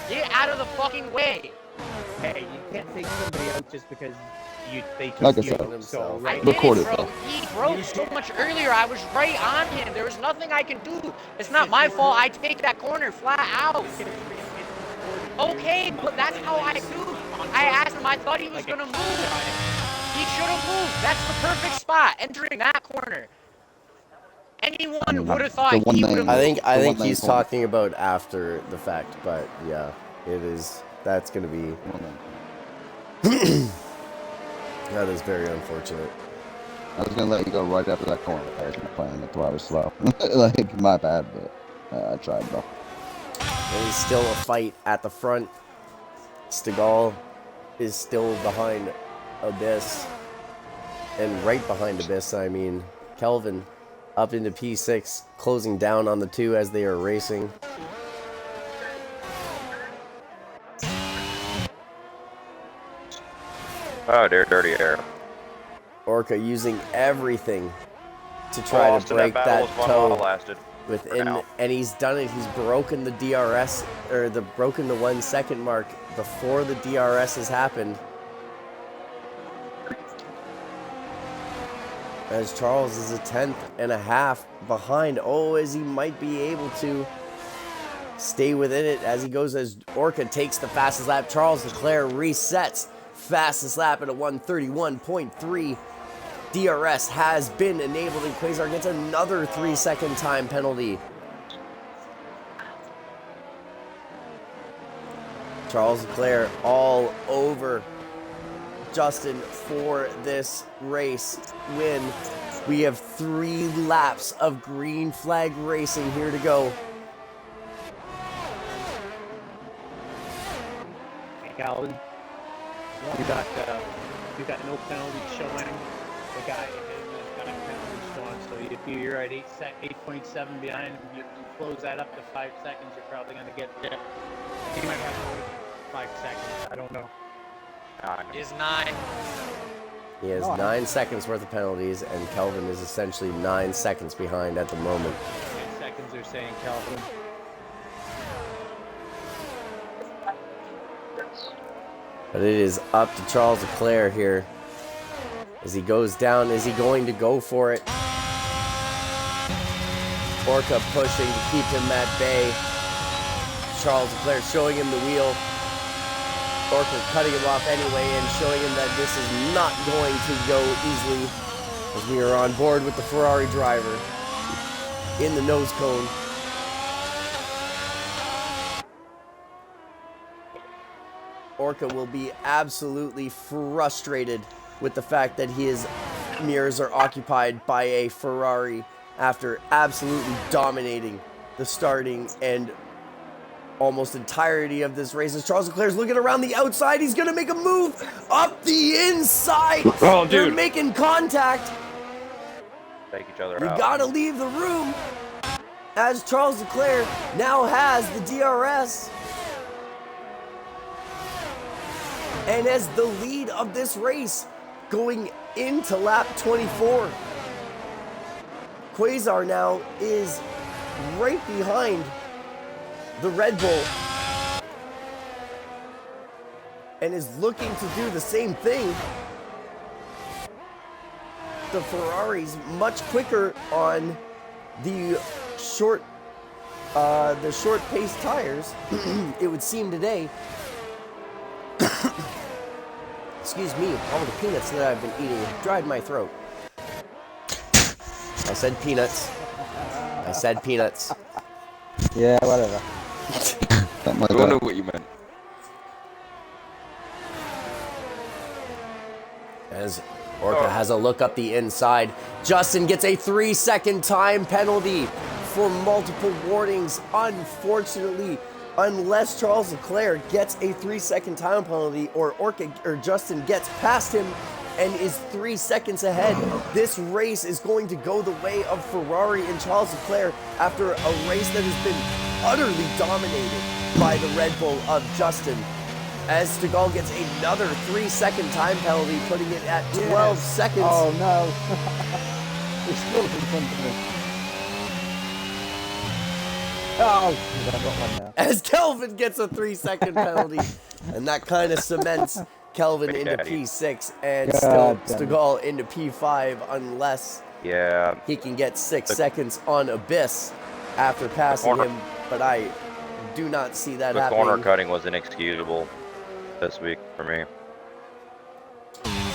Get out of the fucking way. Hey, you can't take somebody out just because they took Like I you. said, So, I right? did Record it, it, bro. though. He broke so much earlier. I was right on him. There was nothing I can do. It's not my fault. I take that corner flat out. Okay, but that's how I do. I asked him. I thought he was gonna move. He should have moved. That's the perfect spot, entering that corner. Anyone would have thought the one he would have lane. moved. I think one he's lane corner. talking about after the fact, but yeah, it is. That's gonna be. That is very unfortunate. I was gonna let you go right after that corner. I was playing. That's why I was slow. Like my bad, but I tried though. There is still a fight at the front. Stegall is still behind Abyss. And right behind Abyss, I mean, Kelvin up into P6, closing down on the 2 as they are racing. Oh, dear, dirty air. Orca using everything to try Lost to in break battle that was one while it toe lasted. within, now. and he's done it. He's broken the DRS, or broken the 1 second mark before the DRS has happened. As Charles is a 10th and a half behind. Oh, as he might be able to stay within it as he goes, as Orca takes the fastest lap. Charles Leclerc resets fastest lap at a 1:31.3. DRS has been enabled, and Quasar gets another 3-second time penalty. Charles Leclerc all over Justin for this race win. We have 3 laps of green flag racing here to go. Hey, Calvin. You got no penalty showing. The guy ahead has got a penalty showing. So if you're at 8.7 behind, you close that up to 5 seconds. You're probably going to get there. You might have 5 seconds. I don't know. Is 9. He has 9 seconds worth of penalties, and Kelvin is essentially 9 seconds behind at the moment. 10 seconds, they're saying, Calvin. But it is up to Charles Leclerc here. As he goes down, is he going to go for it? Orca pushing to keep him at bay. Charles Leclerc showing him the wheel. Orca cutting him off anyway and showing him that this is not going to go easily, as we are on board with the Ferrari driver in the nose cone. Orca will be absolutely frustrated with the fact that his mirrors are occupied by a Ferrari after absolutely dominating the starting and almost entirety of this race. As Charles Leclerc's looking around the outside, he's going to make a move up the inside. Oh, dude. They're making contact. Take each other We out. got to leave the room, as Charles Leclerc now has the DRS and has the lead of this race going into lap 24. Quasar now is right behind the Red Bull and is looking to do the same thing. The Ferrari's much quicker on the short pace tires, it would seem today. Excuse me, all the peanuts that I've been eating dried my throat. I said peanuts. I said peanuts. Yeah, whatever. I don't know what you meant. As Orca has a look up the inside, Justin gets a 3-second time penalty for multiple warnings. Unfortunately, unless Charles Leclerc gets a 3-second time penalty or Justin gets past him and is 3 seconds ahead, this race is going to go the way of Ferrari and Charles Leclerc after a race that has been utterly dominated by the Red Bull of Justin. As Stegall gets another 3-second time penalty, putting it at 12 seconds. Oh no. He's still in front of me. Oh, I got one now. As Kelvin gets a 3-second penalty, and that kind of cements Kelvin into P6 and Stegall into P5 unless he can get 6 seconds on Abyss after passing him, but I do not see that happening. The corner cutting was inexcusable this week for me.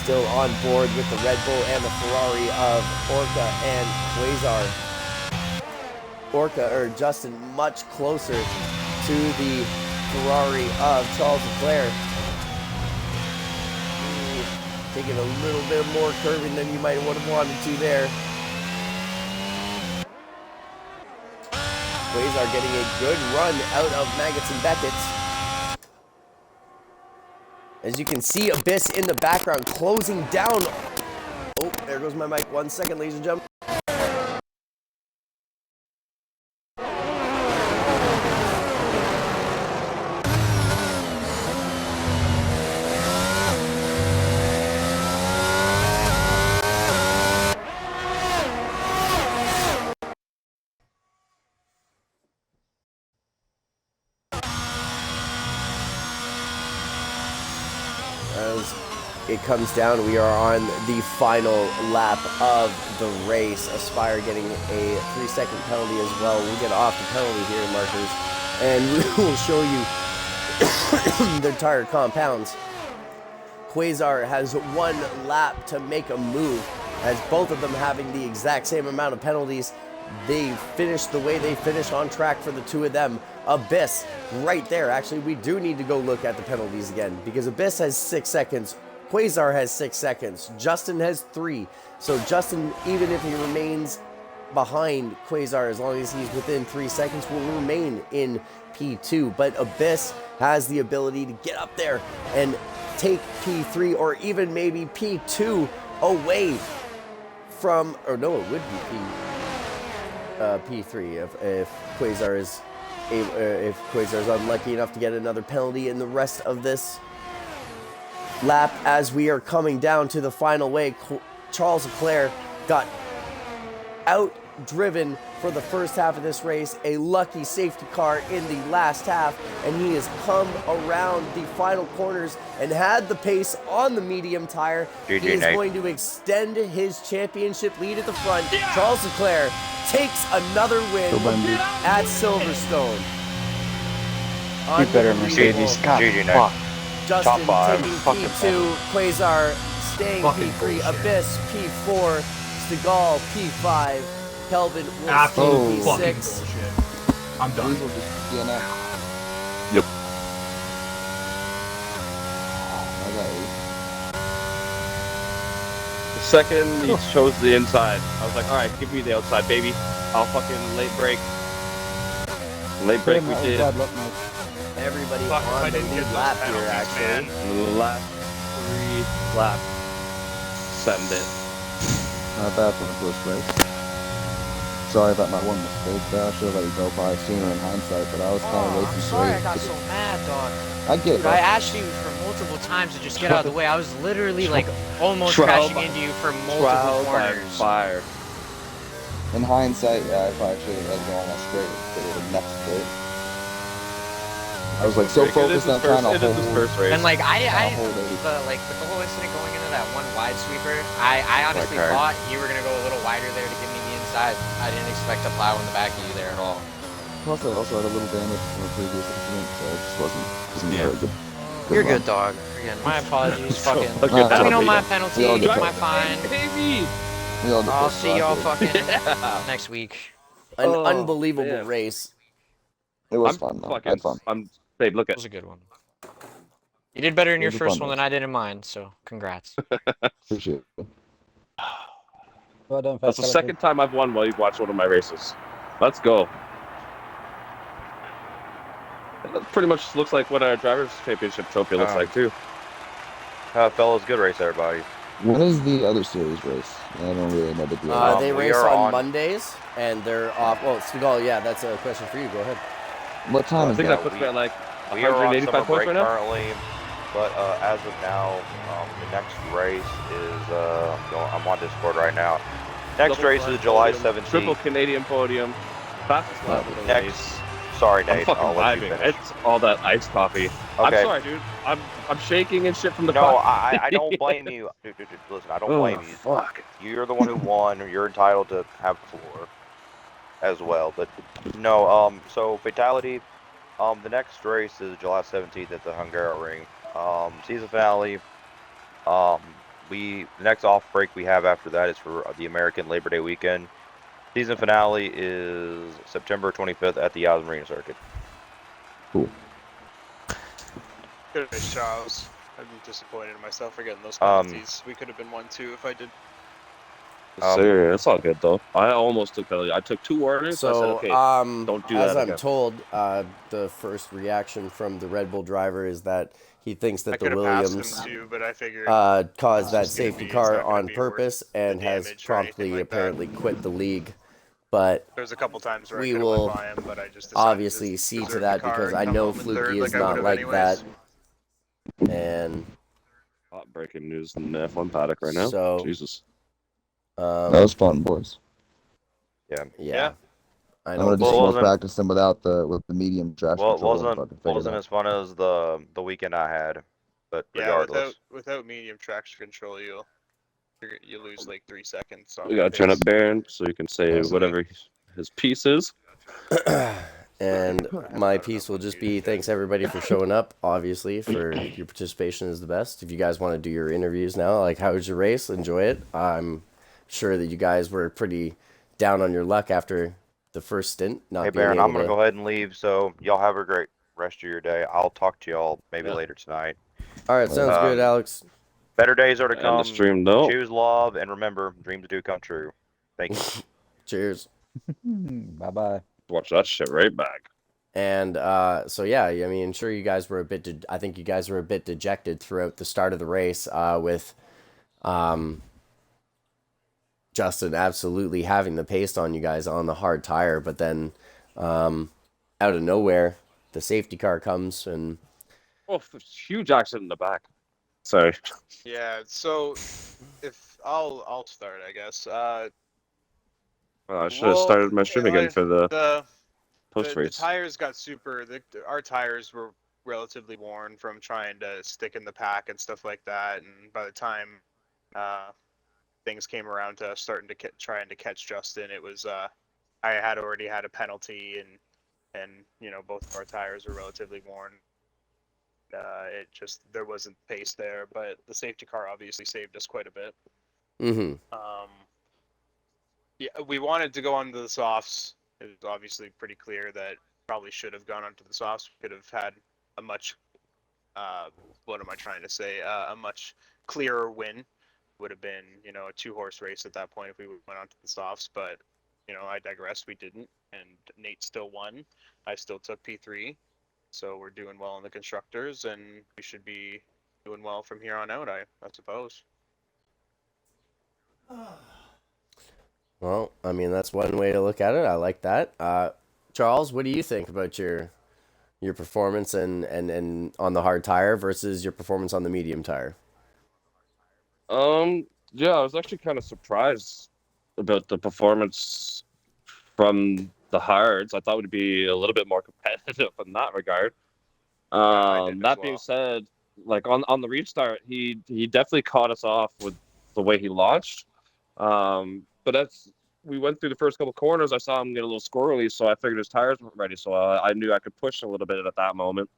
Still on board with the Red Bull and the Ferrari of Orca and Quasar. Justin much closer to the Ferrari of Charles Leclerc. Taking a little bit more curving than you might would have wanted to there. Quasar getting a good run out of Maggots and Beckett's. As you can see, Abyss in the background closing down. Oh, there goes my mic. 1 second, ladies and gentlemen. As it comes down, we are on the final lap of the race. Aspire getting a 3-second penalty as well. We'll get off the penalty here, markers. and we will show you their tire compounds. Quasar has 1 lap to make a move, as both of them having the exact same amount of penalties. They finished the way they finished on track for the 2 of them. Abyss, right there. Actually, we do need to go look at the penalties again, because Abyss has 6 seconds. Quasar has 6 seconds. Justin has 3. So Justin, even if he remains behind Quasar, as long as he's within 3 seconds, will remain in P2. But Abyss has the ability to get up there and take P3 or even maybe P2 away from, or no, it would be P3 if Quasar is if Quasar is unlucky enough to get another penalty in the rest of this lap. As we are coming down to the final way, Charles Leclerc got out-driven for the first half of this race, a lucky safety car in the last half, and he has come around the final corners and had the pace on the medium tire. He is going to extend his championship lead at the front. Charles Leclerc takes another win at Silverstone. You better, Mercedes. God, fuck. Justin Top 5. taking Fucking P2, Quasar staying Fucking P3, bullshit. Abyss P4, Seagal P5, Kelvin will Absolute stay fucking P6. bullshit. I'm done. These will just be enough. Yep. I got 8. The second he chose the inside, I was like, all right, give me the outside, baby. I'll fucking late break. Late break we did. Bad luck, mate. Everybody Fuck, if I on the didn't get lead those lap here, penalties, actually. man. The last 3 laps. Send it. Not bad for the first race. Sorry about my one mistake there. I should have let you go by sooner in hindsight, but I was kind of Oh, racing I'm sorry I straight. got so mad, dog. I get Dude, it. I asked you for multiple times to just get out of the way. I was literally like almost Trial crashing by- into you for multiple Trial by corners. fire. In hindsight, yeah, I probably should have let it go on that straight instead of the next straight. I was like so focused on trying to It is his hold. first race. And like I hold it. with the whole incident going into that one wide sweeper, I honestly Okay. thought you were gonna go a little wider there to give me the inside. I didn't expect to plow in the back of you there at all. Plus, I also had a little damage from a previous incident, so it just wasn't very good. You're good, dog. Again, my apologies. So Fucking fucking let me know happy. my We penalty, all get my that. fine. Baby! We all get I'll pissed see y'all off, dude. fucking next week. An Oh, unbelievable man. race. It was I'm fun, though. I fucking. had fun. Babe, look It at. was a good one. You did better in It your was a first fun one than I did in mine, so congrats. Appreciate it. Well done, That's the second time I've won while you've watched one of my races. Let's go. That pretty much looks like what our driver's championship trophy looks like too. Fellas, good race, everybody. When is the other series race? I don't really know the deal. They we race are on on- Mondays, and they're off. Well, Seagal, yeah, that's a question for you. Go ahead. What time I is think that? that puts me at like We are on 185 summer points break right now. currently, but as of now, the next race is I'm on Discord right now. Next Double race flag is July podium, 17th. Triple Canadian podium. Fastest lap of the Next, race. sorry, I'm Nate. fucking I'll let you vibing. finish. It's all that iced coffee. I'm Okay. sorry, dude. I'm shaking and shit from the No, coffee. I don't blame you. Dude, listen, I don't Oh, blame you. fuck. You're the one who won. You're entitled to have the floor as well. But no, so Fatality, the next race is July 17th at the Hungaroring. Season finale. The next off break we have after that is for the American Labor Day weekend. Season finale is September 25th at the Yas Marina Circuit. Cool. Good race, Charles. I'm disappointed in myself for getting those penalties. We could have been 1-2 if I did. Sir, it's all good though. I almost took penalty. I took 2 warnings. So I said, So, okay, don't do as that I'm again. told, the first reaction from the Red Bull driver is that he thinks I that the could have passed Williams him too, but I figured caused that just gonna safety be- it's car not gonna on be worth purpose and the has damage or anything promptly like that. apparently quit the league. But There's a couple times where I we could have will went by him, but I just decided obviously to see to preserve that the car because and I come know home in Fluky third is like I not would've like anyways. that. And Hot breaking news in the F1 paddock right now. So, Jesus. That was fun, boys. Yeah. I I'm know. gonna do Well, some more wasn't- practice than with the medium trash Well, it control and wasn't fucking figure it out. as fun as the weekend I had, but Yeah, regardless. without medium traction control, you lose like 3 seconds. On We gotta the turn pace. up Baron so you can say Possibly. whatever his piece is. And my piece will just be thanks everybody for showing up. Obviously, for your participation is the best. If you guys want to do your interviews now, like how was your race? Enjoy it. I'm sure that you guys were pretty down on your luck after the first stint. Not Hey, being Baron, able I'm going to to... go ahead and leave, so y'all have a great rest of your day. I'll talk to y'all maybe later tonight. All right, sounds good, Alex. Better days are to And come. the stream, no. Choose love, and remember, dreams do come true. Thank you. Cheers. Bye-bye. Watch that shit right back. And so yeah, I mean, sure you guys were a bit. I think you guys were a bit dejected throughout the start of the race with Justin absolutely having the pace on you guys on the hard tire, but then out of nowhere, the safety car comes and huge accident in the back. Sorry. Yeah. So if I'll start, I guess. I should have started my stream again for the the post-race. tires got our tires were relatively worn from trying to stick in the pack and stuff like that. And by the time things came around to starting to trying to catch Justin, it was I had already had a penalty and you know both of our tires were relatively worn. It just there wasn't pace there, but the safety car obviously saved us quite a bit. Mm-hmm. Yeah, we wanted to go onto the softs. It was obviously pretty clear that probably should have gone onto the softs. We could have had a much, what am I trying to say? A much clearer win. Would have been, you know, a 2-horse race at that point if we went onto the softs. But, you know, I digress. We didn't, and Nate still won. I still took P3, so we're doing well in the constructors, and we should be doing well from here on out. I suppose. Well, I mean, that's one way to look at it. I like that. Charles, what do you think about your performance and on the hard tire versus your performance on the medium tire? Yeah, I was actually kind of surprised about the performance from the hards. I thought it would be a little bit more competitive in that regard. That being said, like on the restart, he definitely caught us off with the way he launched. But we went through the first couple corners. I saw him get a little squirrely, so I figured his tires weren't ready. So I knew I could push a little bit at that moment.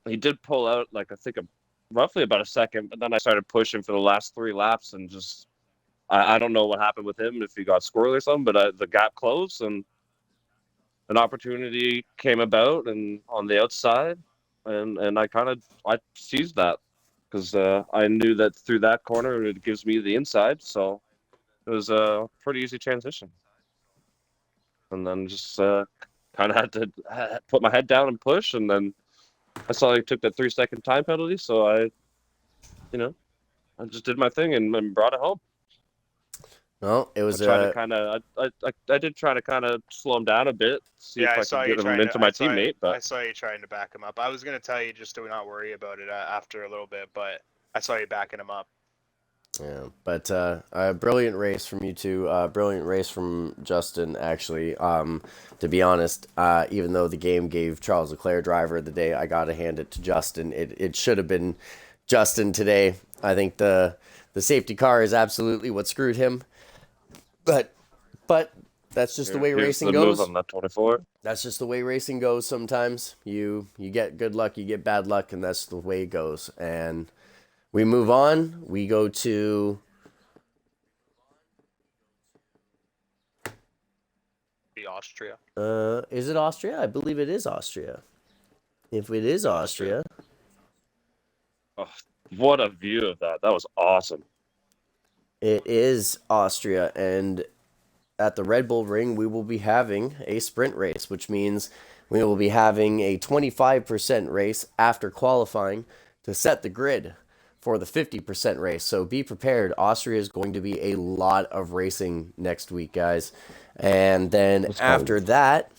He did pull out, like I think, roughly about a second, but then I started pushing for the last 3 laps, and just I don't know what happened with him, if he got squirrely or something, but the gap closed, and an opportunity came about, and on the outside, and I seized that. Because I knew that through that corner it gives me the inside, so it was a pretty easy transition. And then just kind of had to put my head down and push, and then I saw he took that 3-second time penalty, so I just did my thing and brought it home. Well, it was. I did try to kind of slow him down a bit, see if I could get him into my teammate. But I saw you trying to back him up. I was gonna tell you just to not worry about it after a little bit, but I saw you backing him up. Yeah, but a brilliant race from you two. Brilliant race from Justin, actually. To be honest, even though the game gave Charles Leclerc driver of the day, I gotta hand it to Justin. It should have been Justin today. I think the safety car is absolutely what screwed him. But that's just the way racing goes. On that 24. That's just the way racing goes sometimes. You get good luck, you get bad luck, and that's the way it goes. And we move on. We go to... Austria. Is it Austria? I believe it is Austria. If it is Austria... Oh, what a view of that. That was awesome. It is Austria, and at the Red Bull Ring, we will be having a sprint race, which means we will be having a 25% race after qualifying to set the grid for the 50% race. So be prepared. Austria is going to be a lot of racing next week, guys. And then after that,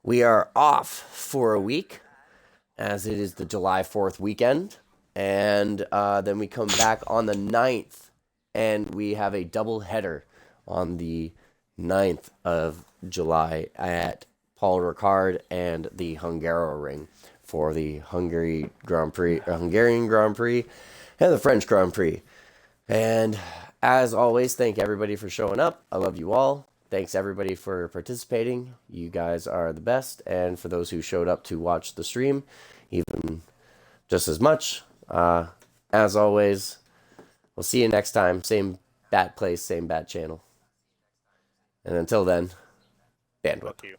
we are off for a week, as it is the July 4th weekend. And then we come back on the 9th. And we have a double header on the 9th of July at Paul Ricard and the Hungaroring for the Hungarian Grand Prix, and the French Grand Prix. And as always, thank everybody for showing up. I love you all. thanks everybody for participating. You guys are the best. And for those who showed up to watch the stream, even just as much. As always, we'll see you next time. Same bat place, same bat channel. And until then, bandwidth. Fuck you.